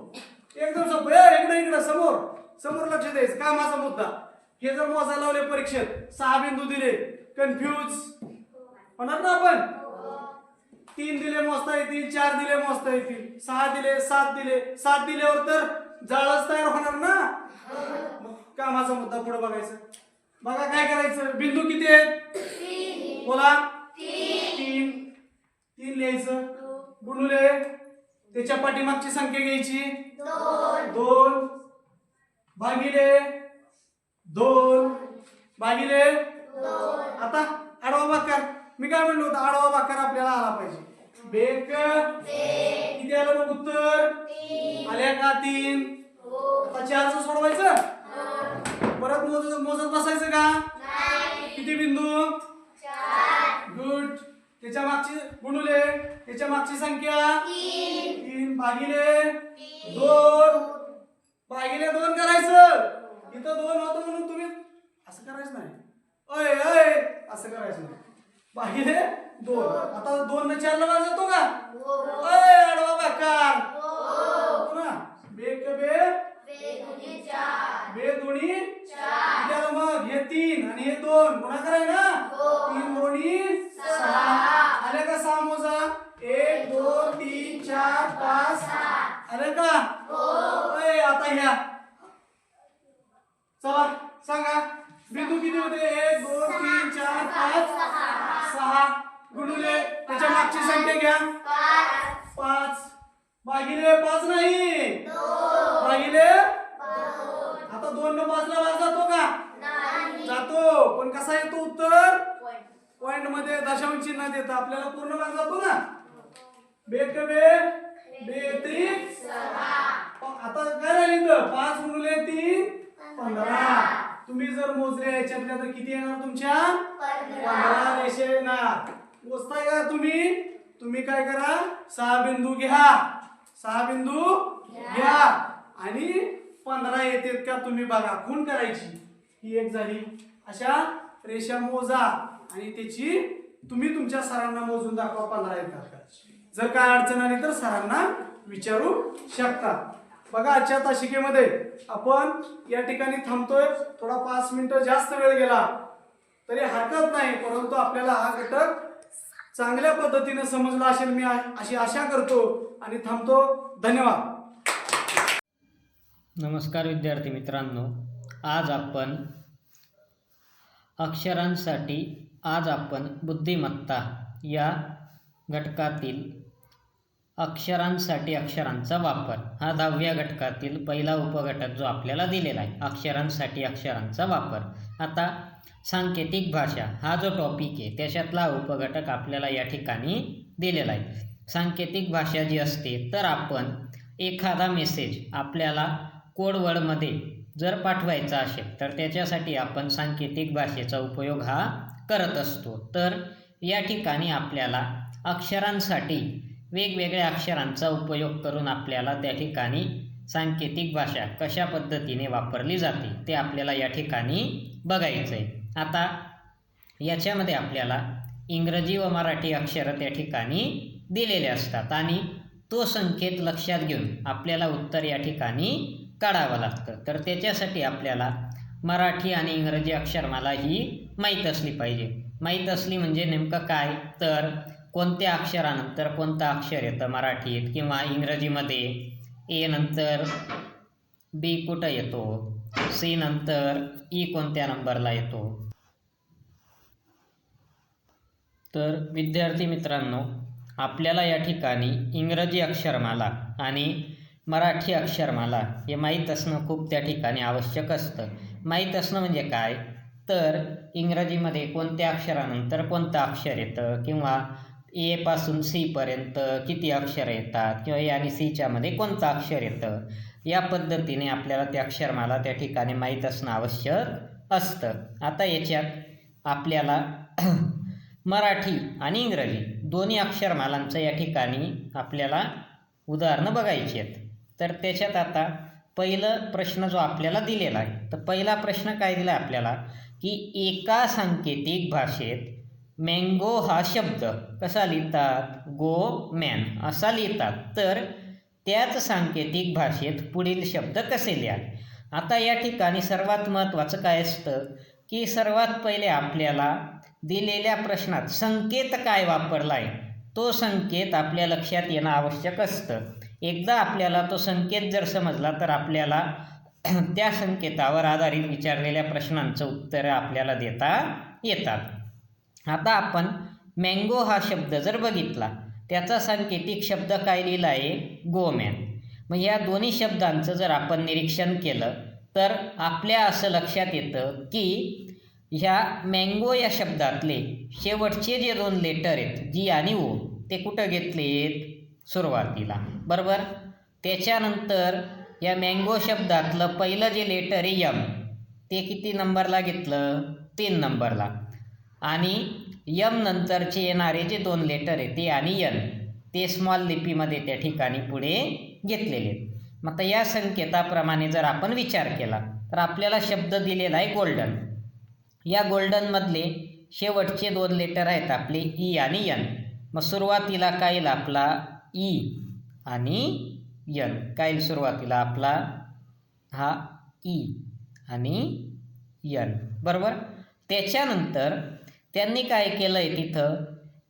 इकडे समोर लक्ष द्यायचं. का माझा मुद्दा? हे जर मोजायला लावले परीक्षेत, 6 बिंदू दिले, कन्फ्यूज होणार ना आपण? 3 दिले मोजता येतील, 4 दिले मोजता येतील, 6 दिले, 7 दिले. 7 दिल्यावर तर जाळच तयार होणार ना. मग कामाचा मुद्दा पुढे बघायचं. बघा काय करायचं. बिंदू किती आहेत? 3. बोला. 3 लिहायचं. गुणुले त्याच्या पाठीमागची संख्या घ्यायची 2 भागिले 2 भागिले 2. आता आडवा भागाकार, मी काय म्हणलो होतो, आडवा भागाकार आपल्याला आला पाहिजे. बेक किती आलं मग उत्तर? आल्या का 3? आता 4चं सोडवायचं, परत मोजत बसायचं का? किती बिंदू? 4. गुड. त्याच्या मागची गुणुले त्याच्या मागची संख्या 3 भागिले 2 भागिले 2 करायचं. इथं 2 होतं म्हणून तुम्ही असं करायचं नाही, असं करायचं नाही, भागिले 2. आता 2 ने 4 ला भाग जातो का? आडवा भागाकार ना. बेक बे दोन्ही 4. मग हे 3 आणि हे 2 गुणाकार आहे ना. 3 दोन्ही 6. आले का 6 मोजा? 1 2 3 4 5 6 आले का? आता ह्या चला सांगा बिंदू किती होते? 1 2 3 4 5 6 गुणुले त्याच्या मागची संख्या घ्या 5 भागिले 5 नाही, भागिले. आता 2 ने 5 ला भाग जातो का? जातो, पण कसा येतो उत्तर? पॉइंट मध्ये दशांश चिन्ह देतं, आपल्याला पूर्ण भाग जातो ना. बेक बेत्रिक 6. आता काय राहिलं इथं? 5 गुणिले 3 15. तुम्ही जर मोजले याच्यातल्या तर किती येणार तुमच्या? 15 रेषा येणार. मोजताय का तुम्ही काय करा, 6 बिंदू घ्या, 6 बिंदू घ्या आणि 15 येतात का तुम्ही बघा. खूण करायची, ही एक झाली. अशा रेषा मोजा आणि त्याची तुम्ही तुमच्या सरांना मोजून दाखवा 15 येतात का. जर काय अडचण आली तर सरांना विचारू शकता. बघा आजच्या तासिकेमध्ये आपण या ठिकाणी थांबतोय. थोडा 5 मिनिटं जास्त वेळ गेला तरी हरकत नाही, परंतु आपल्याला हा घटक चांगल्या पद्धतीने समजला असेल मी अशी आशा करतो आणि थांबतो. धन्यवाद. नमस्कार विद्यार्थी मित्रांनो, आज आपण बुद्धिमत्ता या घटकातील अक्षरांसाठी अक्षरांचा वापर हा 10व्या घटकातील पहिला उपघटक जो आपल्याला दिलेला आहे, अक्षरांसाठी अक्षरांचा वापर. आता सांकेतिक भाषा हा जो टॉपिक आहे त्याच्यातला उपघटक आपल्याला या ठिकाणी दिलेला आहे. सांकेतिक भाषा जी असते तर आपण एखादा मेसेज आपल्याला कोडवर्डमध्ये जर पाठवायचा असेल तर त्याच्यासाठी आपण सांकेतिक भाषेचा उपयोग हा करत असतो. तर या ठिकाणी आपल्याला अक्षरांसाठी वेगवेगळ्या अक्षरांचा उपयोग करून आपल्याला त्या ठिकाणी सांकेतिक भाषा कशा पद्धतीने वापरली जाते ते आपल्याला या ठिकाणी बघायचं आहे. आता याच्यामध्ये आपल्याला इंग्रजी व मराठी अक्षरं त्या ठिकाणी दिलेले असतात आणि तो संकेत लक्षात घेऊन आपल्याला उत्तर या ठिकाणी काढावं लागतं. तर त्याच्यासाठी आपल्याला मराठी आणि इंग्रजी अक्षरमाला ही माहीत असली पाहिजे. माहीत असली म्हणजे नेमकं काय, तर कोणत्या अक्षरानंतर कोणतं अक्षर येतं मराठीत किंवा इंग्रजीमध्ये. ए नंतर बी कुठं येतो, सी नंतर ई कोणत्या नंबरला येतो. तर विद्यार्थी मित्रांनो, आपल्याला या ठिकाणी इंग्रजी अक्षरमाला आणि मराठी अक्षरमाला हे माहीत असणं खूप त्या ठिकाणी आवश्यक असतं. माहीत असणं म्हणजे काय, तर इंग्रजीमध्ये कोणत्या अक्षरानंतर कोणतं अक्षर येतं किंवा ए पासून सी पर्यंत किती अक्षर येतात किंवा ए आणि सीच्या मध्ये कोणतं अक्षर येतं, या पद्धतीने आपल्याला ते अक्षरमाला त्या ठिकाणी माहीत असणं आवश्यक असतं. आता याच्यात आपल्याला मराठी आणि इंग्रजी दोन्ही अक्षरमालांचं या ठिकाणी आपल्याला उदाहरणं बघायची आहेत. तर त्याच्यात आता पहिलं प्रश्न जो आपल्याला दिलेला आहे, तर पहिला प्रश्न काय दिला आपल्याला की एका सांकेतिक भाषेत मँगो हा शब्द कसा लिहितात, गो मॅन असा लिहितात, तर त्याच सांकेतिक भाषेत पुढील शब्द कसे लिहाल. आता या ठिकाणी सर्वात महत्त्वाचं काय असतं की सर्वात पहिले आपल्याला दिलेल्या प्रश्नात संकेत काय वापरला आहे तो संकेत आपल्या लक्षात येणं आवश्यक असतं. एकदा आपल्याला तो संकेत जर समजला तर आपल्याला त्या संकेतावर आधारित विचारलेल्या प्रश्नांचं उत्तरं आपल्याला देता येतात. आता आपण मँगो हा शब्द जर बघितला त्याचा सांकेतिक शब्द काय लिहिला आहे? गोमॅन. मग या दोन्ही शब्दांचं जर आपण निरीक्षण केलं तर आपल्या असं लक्षात येतं की ह्या मँगो या शब्दातले शेवटचे जे 2 लेटर आहेत जी आणि ओ ते कुठं घेतलेत? सुरुवातीला, बरोबर. त्याच्यानंतर या मँगो शब्दातलं पहिलं जे लेटर आहे यम ते किती नंबरला घेतलं? 3 नंबरला. आणि यम नंतरचे येणारे जे 2 लेटर आहे ते आणि यन ते स्मॉल लिपीमध्ये त्या ठिकाणी पुढे घेतलेले आहेत. मग आता या संकेताप्रमाणे जर आपण विचार केला तर आपल्याला शब्द दिलेला आहे गोल्डन. या गोल्डनमधले शेवटचे 2 लेटर आहेत आपले ई आणि यन. मग सुरुवातीला काय येईल आपला? ई आणि यन. काय येईल सुरुवातीला आपला? हा ई आणि यन, बरोबर. त्याच्यानंतर त्यांनी काय केलं आहे तिथं?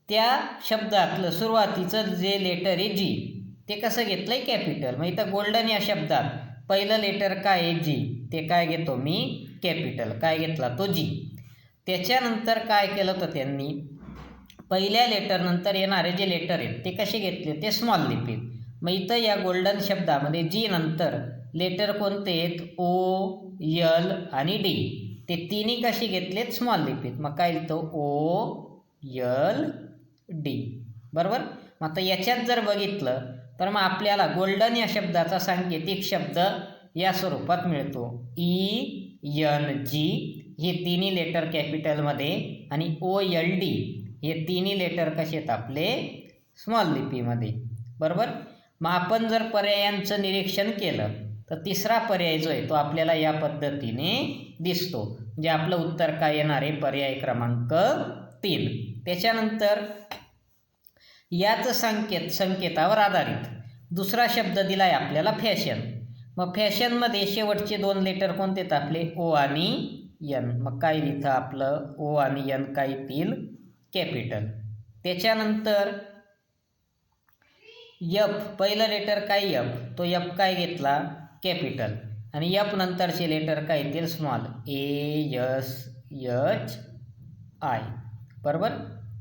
त्या शब्दातलं सुरुवातीचं जे लेटर आहे जी ते कसं घेतलं आहे? कॅपिटल. मग इथं गोल्डन या शब्दात पहिलं लेटर काय आहे? जी. ते काय घेतो मी? कॅपिटल. काय घेतला? तो जी. त्याच्यानंतर काय केलं तर त्यांनी पहिल्या लेटरनंतर येणारे जे लेटर आहेत ते कसे घेतले? ते स्मॉल लिपीत. मग इथं या गोल्डन शब्दामध्ये जी नंतर लेटर कोणते आहेत? ओ, यल आणि डी. ते तिन्ही कसे घेतलेत? स्मॉल लिपीत. मग काय लिहितो? ओ, यल, डी, बरोबर. मग आता याच्यात जर बघितलं तर मग आपल्याला गोल्डन या शब्दाचा सांकेतिक शब्द या स्वरूपात मिळतो. ई, यन, जी हे तिन्ही लेटर कॅपिटलमध्ये आणि ओ, यल, डी हे तिन्ही लेटर कसे आहेत आपले? स्मॉल लिपीमध्ये, बरोबर. मग आपण जर पर्यायांचं निरीक्षण केलं तर तिसरा पर्याय जो आहे तो आपल्याला या पद्धतीने दिसतो. म्हणजे आपलं उत्तर काय येणार आहे? पर्याय क्रमांक 3. त्याच्यानंतर याच संकेतावर आधारित दुसरा शब्द दिला आहे आपल्याला फॅशन. मग फॅशनमध्ये शेवटचे 2 लेटर कोणते आहेत आपले? ओ आणि यन. मग काय लिहितं आपलं? ओ आणि यन काय येतील? कॅपिटल. त्याच्यानंतर यफ पहिलं लेटर काय? यफ. तो यफ काय घेतला? कॅपिटल. आणि यफ नंतरचे लेटर काय येतील? Small. A, S, H, I, बरोबर.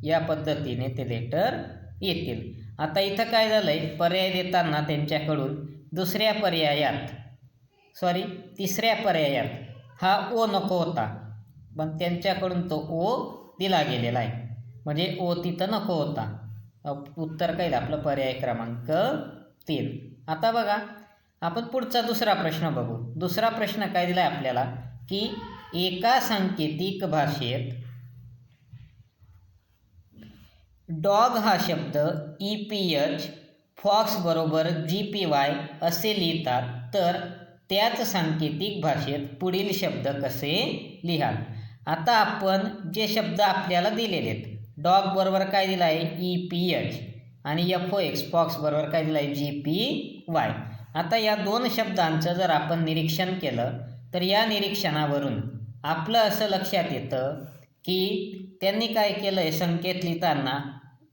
या पद्धतीने ते लेटर येतील. आता इथं काय झालं आहे? पर्याय देताना त्यांच्याकडून तिसऱ्या पर्यायात हा ओ नको होता पण त्यांच्याकडून तो ओ दिला गेलेला आहे. म्हणजे ओ तिथं नको होता. उत्तर काय आपलं? पर्याय क्रमांक 3. आता बघा आपण पुढचा दुसरा प्रश्न बघू. दुसरा प्रश्न काय दिला आहे आपल्याला की एका सांकेतिक भाषेत डॉग हा शब्द EPH, फॉक्स बरोबर GPY असे लिहितात तर त्याच सांकेतिक भाषेत पुढील शब्द कसे लिहाल? आता आपण जे शब्द आपल्याला दिलेले आहेत, डॉग बरोबर काय दिलं आहे? EPH आणि FOX फॉक्स बरोबर काय दिलं आहे? GPY. आता या 2 शब्दांचं जर आपण निरीक्षण केलं तर या निरीक्षणावरून आपलं असं लक्षात येतं की त्यांनी काय केलं आहे? संकेत लिहिताना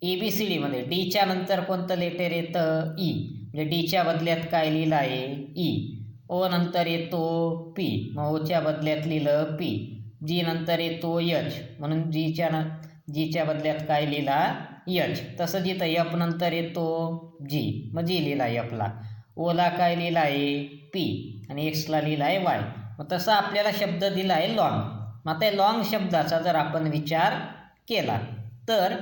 ABCDमध्ये डीच्या नंतर कोणतं लेटर येतं? ई. म्हणजे डीच्या बदल्यात काय लिहिलं आहे? ई. ओ नंतर येतो पी, मग ओच्या बदल्यात लिहिलं पी. जी नंतर येतो एच, म्हणून जीच्या बदल्यात काय लिहिला? एच. तसं जिथं एफ नंतर येतो जी, मग जी लिहिला एफला. ओला काय लिहिला आहे? पी आणि एक्सला लिहिला आहे वाय. मग तसं आपल्याला शब्द दिला आहे लॉंग. मग आता लॉंग शब्दाचा जर आपण विचार केला तर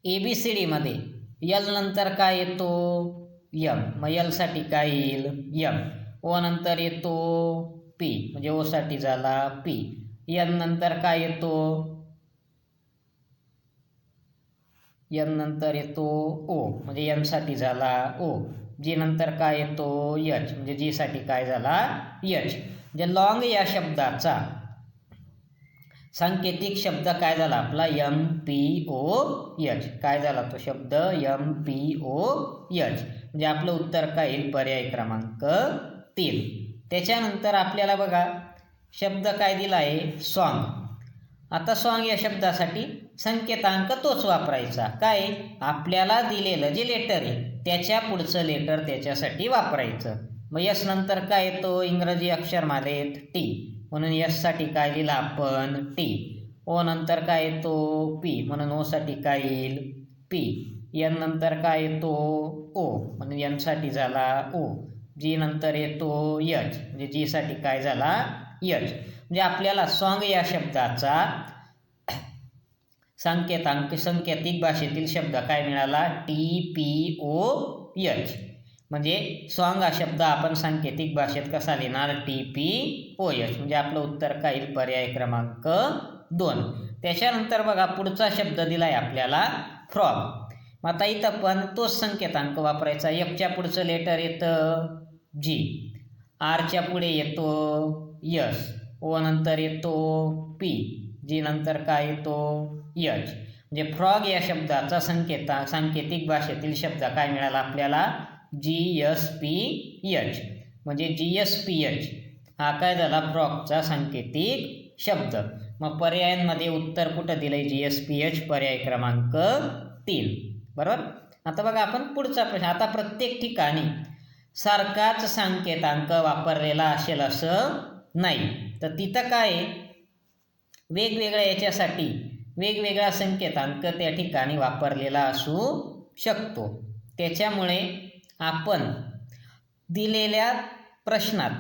ABCDमध्ये यल नंतर काय येतो? यम. मग यलसाठी काय येईल? यम. ओ नंतर येतो पी, म्हणजे ओसाठी झाला पी. यन नंतर काय येतो? यन नंतर येतो ओ, म्हणजे यनसाठी झाला ओ. जी नंतर काय येतो? एच, म्हणजे जीसाठी काय झाला? एच. म्हणजे लॉंग या शब्दाचा सांकेतिक शब्द काय झाला आपला? MPOH. काय झाला तो शब्द? MPOH. म्हणजे आपलं उत्तर काय येईल? पर्याय क्रमांक 3. त्याच्यानंतर आपल्याला बघा शब्द काय दिला आहे? सॉन्ग. आता सॉन्ग या शब्दासाठी संकेतांक तोच वापरायचा. काय? आपल्याला दिलेलं जे लेटर आहे त्याच्या पुढचं लेटर त्याच्यासाठी वापरायचं. मग यस नंतर काय येतो? इंग्रजी अक्षरमालेत टी, म्हणून यससाठी काय लिहिलं आपण? टी. ओ नंतर काय येतो? पी, म्हणून ओसाठी काय येईल? पी. एन नंतर काय येतो ओ, म्हणजे एनसाठी झाला ओ. जी नंतर येतो एच, म्हणजे जीसाठी काय झाला एच. म्हणजे आपल्याला सॉन्ग या शब्दाचा सांकेतिक भाषेतील शब्द काय मिळाला, TPOH. म्हणजे सॉन्ग हा शब्द आपण सांकेतिक भाषेत कसा लिहिणार, TPOH. म्हणजे आपलं उत्तर काय येईल, पर्याय क्रमांक 2. त्याच्यानंतर बघा पुढचा शब्द दिलाय आपल्याला फ्रॉग. मग आता इथं पण तोच संकेतांक वापरायचा. एफच्या पुढचं लेटर येतं जी, आरच्या पुढे येतो यस, ओ नंतर येतो पी, जी नंतर काय येतो एच. म्हणजे फ्रॉग या शब्दाचा सांकेतिक भाषेतील शब्द काय मिळाला आपल्याला, GSPH. म्हणजे GSPH हा काय झाला फ्रॉगचा सांकेतिक शब्द. मग पर्यायांमध्ये उत्तर कुठं दिलंय, GSPH, पर्याय क्रमांक 3. बरोबर. आता बघा आपण पुढचा प्रश्न. आता प्रत्येक ठिकाणी सारखाच सांकेतांक वापरलेला असेल असं नाही, तर तिथं काय वेगवेगळ्या याच्यासाठी वेगवेगळा संकेतांक त्या ठिकाणी वापरलेला असू शकतो. त्याच्यामुळे आपण दिलेल्या प्रश्नात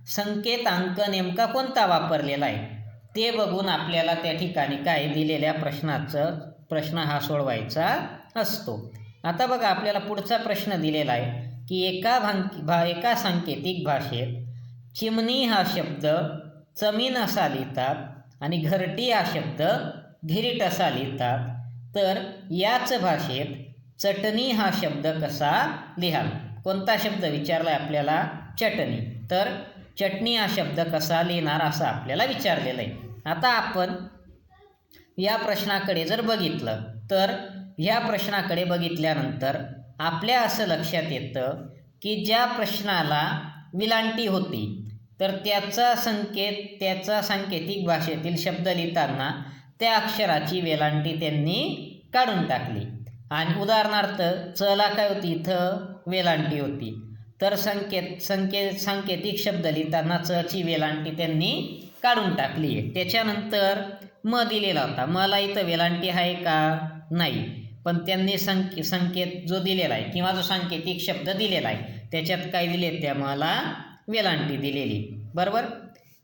संकेतांक नेमका कोणता वापरलेला आहे ते बघून आपल्याला त्या ठिकाणी काय दिलेल्या प्रश्न हा सोडवायचा असतो. आता बघा आपल्याला पुढचा प्रश्न दिलेला आहे की एका सांकेतिक भाषेत चिमणी हा शब्द चमीन असा लिहितात आणि घरटी हा शब्द घिरीट असा लिहितात, तर याच भाषेत चटणी हा शब्द कसा लिहाल. कोणता शब्द विचारलाय आपल्याला, चटणी. तर चटणी हा शब्द कसा लिहिणार असं आपल्याला विचारलेलं आहे. आता आपण या प्रश्नाकडे जर बघितलं तर ह्या प्रश्नाकडे बघितल्यानंतर आपल्या असं लक्षात येतं की ज्या प्रश्नाला विलांटी होती तर त्याचा सांकेतिक भाषेतील शब्द लिहिताना त्या अक्षराची वेलांटी त्यांनी काढून टाकली. आणि उदाहरणार्थ चला काय होती, इथं वेलांटी होती, तर सांकेतिक शब्द लिहिताना चची वेलांटी त्यांनी काढून टाकली आहे. त्याच्यानंतर म दिलेला होता, मला इथं वेलांटी आहे का, नाही, पण त्यांनी संकेत जो दिलेला आहे किंवा जो सांकेतिक शब्द दिलेला आहे त्याच्यात काय दिले, त्या मला वेलांटी दिलेली. बरोबर.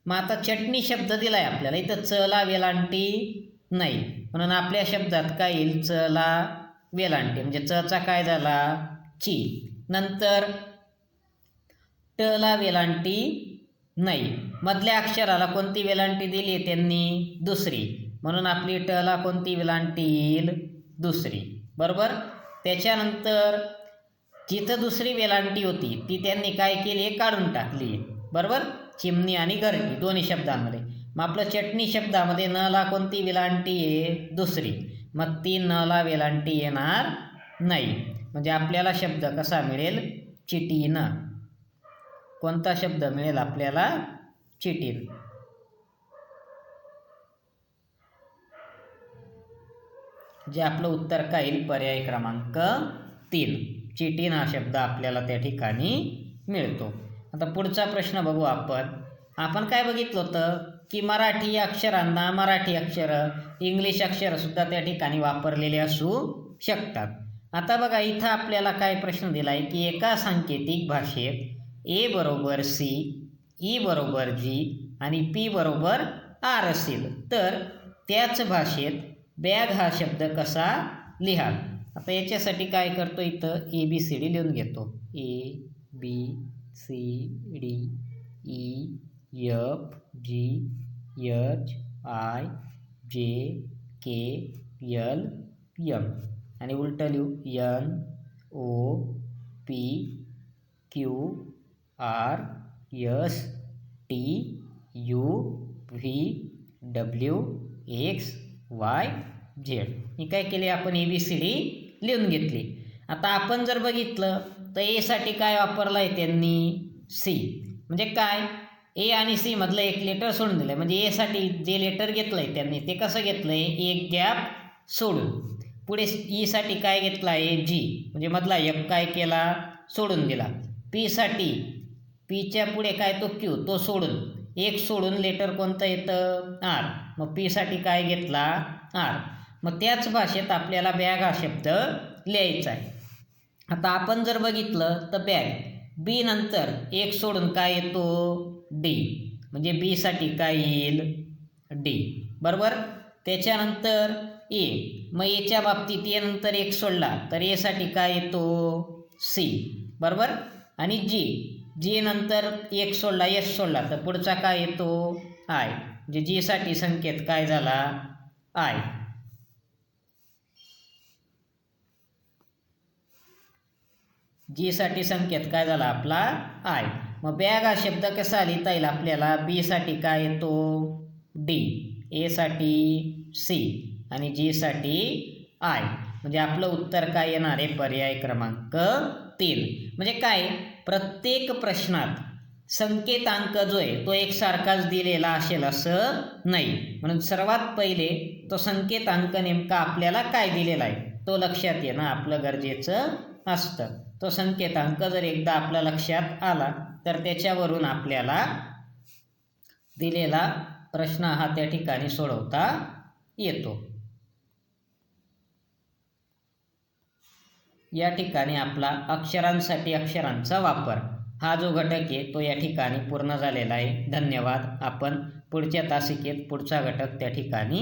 मग आता चटणी शब्द दिलाय आपल्याला, इथं चला वेलांटी नाही, म्हणून आपल्या शब्दात काय येईल, चला वेलांटी. म्हणजे चचा काय झाला ची, नंतर टला वेलांटी नाही, मधल्या अक्षराला कोणती वेलांटी दिली त्यांनी, दुसरी, म्हणून आपली टला कोणती वेलांटी येईल, दुसरी. बरोबर. त्याच्यानंतर जिथं दुसरी वेलांटी होती ती त्यांनी काय केली, काढून टाकली. बरोबर. चिमणी आणि घरटी दोन्ही शब्दांमध्ये. मग आपलं चटणी शब्दामध्ये नला कोणती वेलांटी आहे, दुसरी, मग ती नला वेलांटी येणार नाही. म्हणजे आपल्याला शब्द कसा मिळेल, चिटीन. कोणता शब्द मिळेल आपल्याला, चिटीन. जे आपलं उत्तर काय येईल, पर्याय क्रमांक 3, चिटीन हा शब्द आपल्याला त्या ठिकाणी मिळतो. आता पुढचा प्रश्न बघू आपण काय बघितलं होतं की मराठी अक्षरांना मराठी अक्षरं, इंग्लिश अक्षरंसुद्धा त्या ठिकाणी वापरलेले असू शकतात. आता बघा इथं आपल्याला काय प्रश्न दिला आहे की एका सांकेतिक भाषेत ए बरोबर सी, ई बरोबर जी आणि पी बरोबर आर असेल, तर त्याच भाषेत बॅग हा शब्द कसा लिहाल. आता याच्यासाठी काय करतो, इथं ABCD लिहून घेतो. ABCD EFGHIJKLM आणि उलट लिहू NOPQRSTUVWXYZ. ही काय केली आपण, ABCD लिहून घेतली. आता आपण जर बघितलं तर ए साठी काय वापरलं आहे त्यांनी, सी. म्हणजे काय, ए आणि सी मधलं एक लेटर सोडून दिलं. म्हणजे ए साठी जे लेटर घेतलंय त्यांनी ते कसं घेतलंय, एक गॅप सोडून. पुढे ई साठी काय घेतला आहे, जी, म्हणजे मधला एक काय केला, सोडून दिला. पी साठी पीच्या पुढे काय तो क्यू, तो सोडून एक सोडून लेटर कोणतं येतं, आर, मग पी साठी काय घेतला, आर. मग त्याच भाषेत आपल्याला बॅग हा शब्द लिहायचं आहे. आता आपण जर बघितलं तर बॅग बी नंतर एक सोडून काय येतो डी, म्हणजे बी साठी काय येईल डी, बरोबर. त्याच्यानंतर ए, मग एच्या बाबतीत ए नंतर एक सोडला तर ए साठी काय येतो सी, बरोबर. आणि जी, जी नंतर एक सोडला एस सोडला तर पुढचा काय येतो आय, म्हणजे जी साठी संकेत काय झाला आय. जी साठी संकेत काय झाला आपला आय. मग बॅग हा शब्द कसा लिहिता येईल आपल्याला, बी साठी काय येतो डी, ए साठी सी आणि जी साठी आय, म्हणजे आपलं उत्तर काय येणार आहे पर्याय क्रमांक 3. म्हणजे काय, प्रत्येक प्रश्नात संकेतांक जो आहे तो एकसारखाच दिलेला असेल असं नाही, म्हणून सर्वात पहिले तो संकेतांक नेमका आपल्याला काय दिलेला आहे तो लक्षात येणं आपलं गरजेचं असतं. तो संकेतांक जर एकदा आपल्या लक्षात आला तर त्याच्यावरून आपल्याला दिलेला प्रश्न हा त्या ठिकाणी सोडवता येतो. या ठिकाणी आपला अक्षरांसाठी अक्षरांचा वापर हा जो घटक आहे तो या ठिकाणी पूर्ण झालेला आहे. धन्यवाद. आपण पुढच्या तासिकेत पुढचा घटक त्या ठिकाणी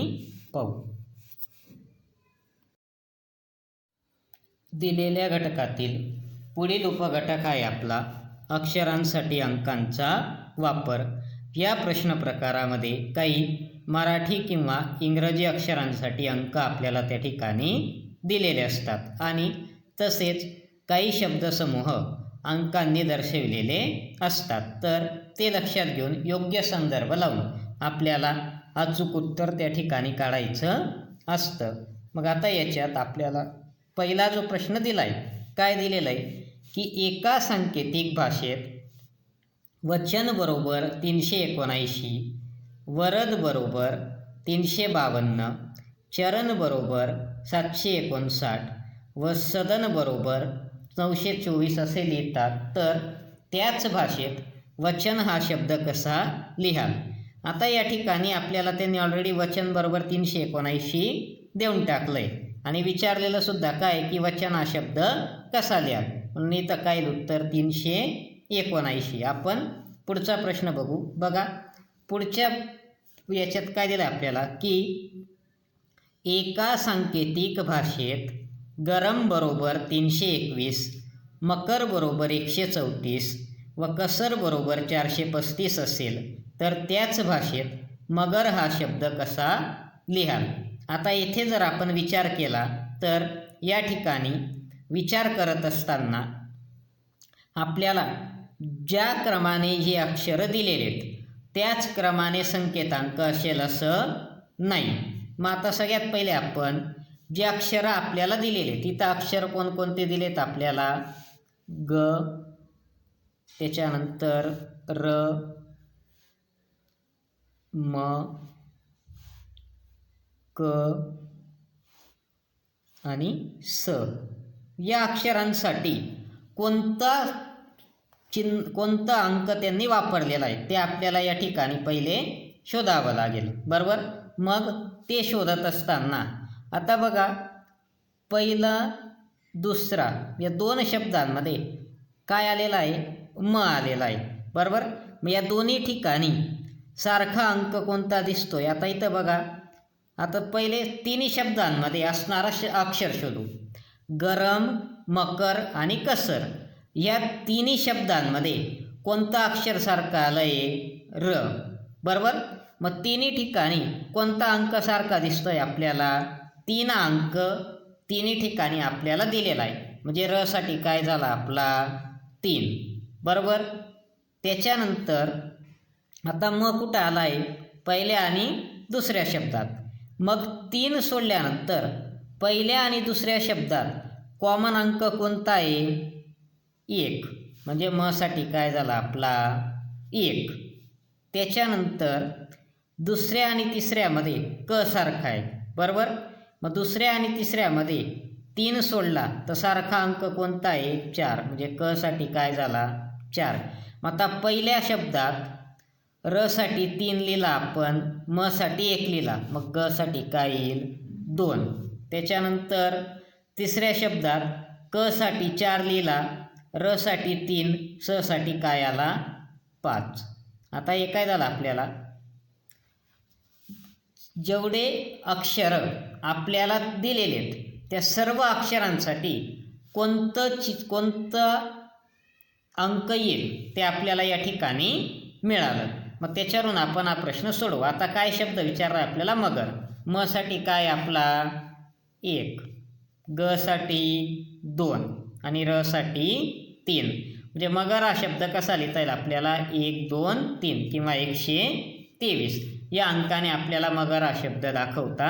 पाहू. दिलेल्या घटकातील पुढील उपघटक आहे आपला अक्षरांसाठी अंकांचा वापर. या प्रश्न प्रकारामध्ये काही मराठी किंवा इंग्रजी अक्षरांसाठी अंक आपल्याला त्या ठिकाणी दिलेले असतात आणि तसेच काही शब्दसमूह अंकांनी दर्शविलेले असतात. तर ते लक्षात घेऊन योग्य संदर्भ लावून आपल्याला अचूक उत्तर त्या ठिकाणी काढायचं असतं. मग आता याच्यात आपल्याला पहिला जो प्रश्न दिला आहे काय दिलेला आहे की एका सांकेतिक भाषेत वचन बरोबर 379, वरद बरोबर 352, चरण बरोबर 759 व सदन बरोबर 924 असे लिहितात. तर त्याच भाषेत वचन हा शब्द कसा लिहाल. आता या ठिकाणी आपल्याला त्यांनी ऑलरेडी वचन बरोबर 379 देऊन टाकलंय आणि विचारलेलं सुद्धा काय की वचन हा शब्द कसा लिहाल, म्हणून इथं काय उत्तर 379. आपण पुढचा प्रश्न बघू. बघा पुढच्या याच्यात काय दिलं आपल्याला की एका सांकेतिक भाषेत गरम बरोबर 321, मकर बरोबर 134 व कसर बरोबर 435 असेल तर त्याच भाषेत मगर हा शब्द कसा लिहाल. आता येथे जर आपण विचार केला तर या ठिकाणी विचार करत असताना आपल्याला ज्या क्रमाने जी अक्षरं दिलेली आहेत त्याच क्रमाने संकेतांक असेल असं नाही. मग आता सगळ्यात पहिले आपण जे अक्षरं आपल्याला दिलेले तिथं अक्षर कोणकोणते दिलेत आपल्याला, ग, त्याच्यानंतर र, म, क आणि स. या अक्षरांसाठी कोणता अंक त्यांनी वापरलेला आहे ते आपल्याला या ठिकाणी पहिले शोधावं लागेल, बरोबर. मग ते शोधत असताना आता बघा पहिला दुसरा या दोन शब्दांमध्ये काय आलेला आहे म आलेला आहे, बरोबर. मग या दोन्ही ठिकाणी सारखा अंक कोणता दिसतोय. आता इथं बघा आता पहिले तिन्ही शब्दांमध्ये असणारा अक्षर शोधू. गरम, मकर आणि कसर या तिन्ही शब्दांमध्ये कोणता अक्षर सारखा आलंय र, बरोबर. मग तिन्ही ठिकाणी कोणता अंक सारखा दिसतोय आपल्याला, 3 अंक तिन्ही ठिकाणी आपल्याला दिलेला आहे, म्हणजे र साठी काय झाला आपला 3, बरोबर. त्याच्यानंतर आता म कुठं आला आहे पहिल्या आणि दुसऱ्या शब्दात. मग 3 सोडल्यानंतर पहिल्या आणि दुसऱ्या शब्दात कॉमन अंक कोणता आहे 1, म्हणजे म साठी काय झाला आपला 1. त्याच्यानंतर दुसऱ्या आणि तिसऱ्यामध्ये क सारखा आहे, बरोबर. मग दुसऱ्या आणि तिसऱ्यामध्ये 3 सोडला तर सारखा अंक कोणता आहे 4, म्हणजे क साठी काय झाला 4. मग आता पहिल्या शब्दात र साठी 3 लिहिला आपण, म साठी 1 लिहिला, मग ग साठी काय येईल 2. त्याच्यानंतर तिसऱ्या शब्दात क साठी 4 लिहिला, र साठी 3, स साठी काय आला 5. आता हे काय झालं आपल्याला, जेवढे अक्षर आपल्याला दिलेले आहेत त्या सर्व अक्षरांसाठी कोणता अंक येईल ते आपल्याला या ठिकाणी मिळालं. मग त्याच्यावरून आपण हा प्रश्न सोडवू. आता काय शब्द विचारला आपल्याला, मगर. म साठी काय आपला 1, ग साठी 2 आणि र साठी 3. म्हणजे मगर हा शब्द कसा लिहिता येईल आपल्याला 1, 2, 3 किंवा 123 या अंकाने आपल्याला मगर हा शब्द दाखवता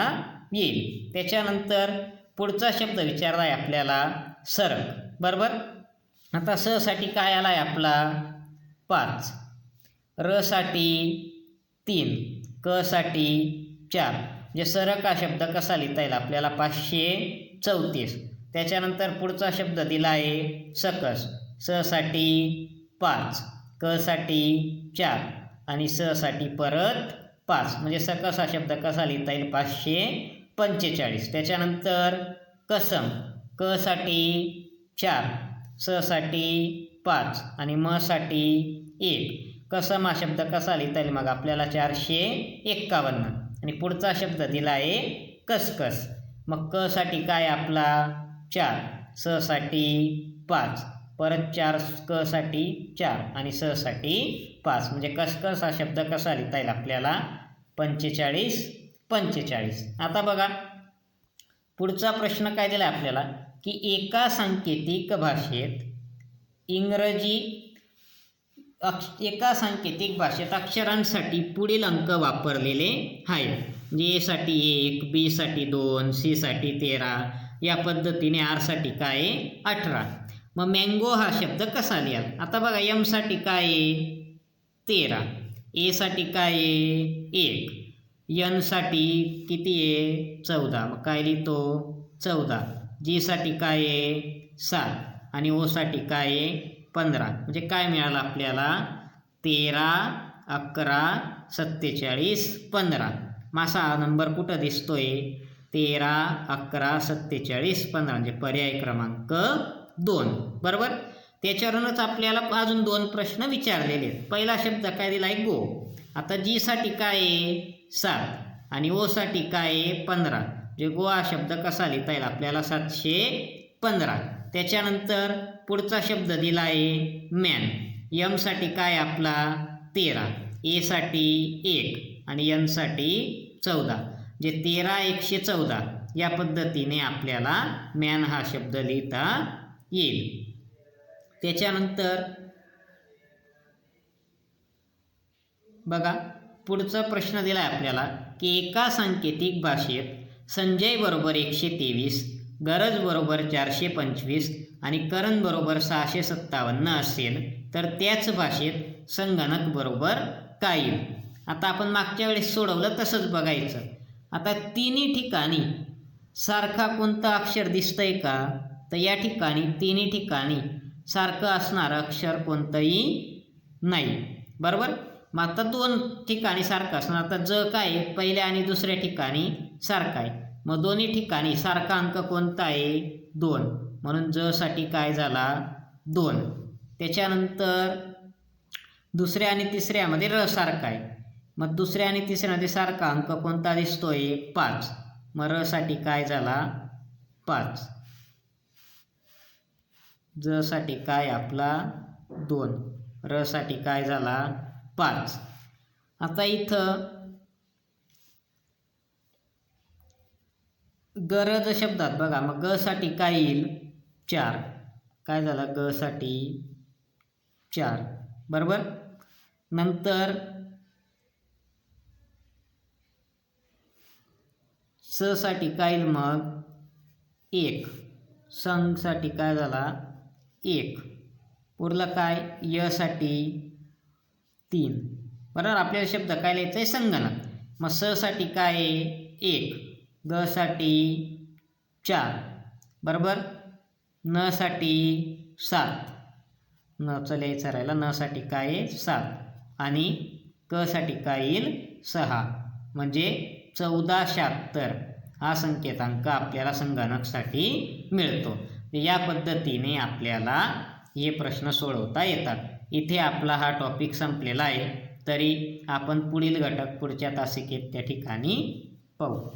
येईल. त्याच्यानंतर पुढचा शब्द विचारला आहे आपल्याला सरक. बरोबर. आता स साठी काय आला आहे आपला 5, र साठी 3, क साठी 4. म्हणजे सरक हा शब्द कसा लिहिता येईल आपल्याला 534. त्याच्यानंतर पुढचा शब्द दिला आहे सकस. स साठी 5, क साठी 4 आणि स साठी परत 5. म्हणजे सकस हा शब्द कसा लिहिता येईल 545. त्याच्यानंतर कसम. क साठी 4, स साठी 5 आणि म साठी 1. कसम हा शब्द कसा लिहिता येईल मग आपल्याला 451. आणि पुढचा शब्द दिला आहे कसकस. मग क साठी काय आपला 4, स साठी 5 परत 4, क साठी 4 आणि स साठी 5. म्हणजे कसकस हा शब्द कसा लिहिता येईल आपल्याला 45. आता बघा पुढचा प्रश्न काय दिला आपल्याला की एका सांकेतिक भाषेत अक्षरांसाठी पुढील अंक वापरलेले आहेत. म्हणजे ए साठी 1, बी साठी 2, सी साठी 13 या पद्धतीने आर साठी काय आहे 18. मग मँगो हा शब्द कसा लिहाल. आता बघा एम साठी काय आहे 13, ए साठी काय आहे 1, एन साठी किती आहे 14. मग काय लिहितो 14. जी साठी काय आहे 7 आणि ओ साठी काय आहे 15. म्हणजे काय मिळालं आपल्याला 13, 11, 47, 15. मासा हा नंबर कुठं दिसतोय 13, 11, 47, 15 म्हणजे पर्याय क्रमांक 2. बरोबर. त्याच्यावरूनच आपल्याला अजून 2 प्रश्न विचारलेले आहेत. पहिला शब्द काय दिला आहे गो. आता जी साठी काय आहे 7 आणि ओ साठी काय आहे 15. म्हणजे गो हा शब्द कसा लिहिता येईल आपल्याला 715. त्याच्यानंतर पुढचा शब्द दिला आहे मॅन. एम साठी काय आपला 13, ए साठी 1 आणि एन साठी 14. म्हणजे 13, 114 या पद्धतीने आपल्याला मॅन हा शब्द लिहिता येईल. त्याच्यानंतर बघा पुढचा प्रश्न दिला आहे आपल्याला की एका सांकेतिक भाषेत संजय बरोबर 123, गरज बरोबर 425 आणि करण बरोबर 657 असेल तर त्याच भाषेत संगणक बरोबर काय येईल. आता आपण मागच्या वेळेस सोडवलं तसंच बघायचं. आता तिन्ही ठिकाणी सारखा कोणतं अक्षर दिसतंय का, तर या ठिकाणी तिन्ही ठिकाणी सारखं असणारं अक्षर कोणतंही नाही. बरोबर. मग आता 2 ठिकाणी सारखं असणार. आता ज काय पहिल्या आणि दुसऱ्या ठिकाणी सारखा आहे. मग दोन्ही ठिकाणी सारखा अंक कोणता आहे 2. म्हणून ज साठी काय झाला 2. त्याच्यानंतर दुसऱ्या आणि तिसऱ्यामध्ये र सारखा आहे. मग दुसऱ्या आणि तिसऱ्यामध्ये सारखा अंक कोणता दिसतोय 5. मग र साठी काय झाला 5. ज साठी काय आपला 2, र साठी काय झाला 5. आता इथं गरज शब्दात बघा मग ग साठी काय येईल 4. काय झाला ग साठी 4. बरोबर. नंतर स साठी काय येईल मग 1. संग साठी काय झाला 1. उरलं काय य साठी 3. बरोबर. आपल्याला शब्द काय लिहायचं आहे संगणक. मग स साठी काय आहे 1, ग साठी 4. बरोबर. न साठी 7. न चं लिहायचं राहिला. न साठी काय आहे 7 आणि क साठी काय येईल 6. म्हणजे 1476 हा संकेतांक आपल्याला संगणकासाठी मिळतो. या पद्धतीने आपल्याला हे प्रश्न सोडवता येतात. इथे आपला हा टॉपिक संपलेला आहे. तरी आपण पुढील घटक पुढच्या तासिकेत त्या ठिकाणी पाहू.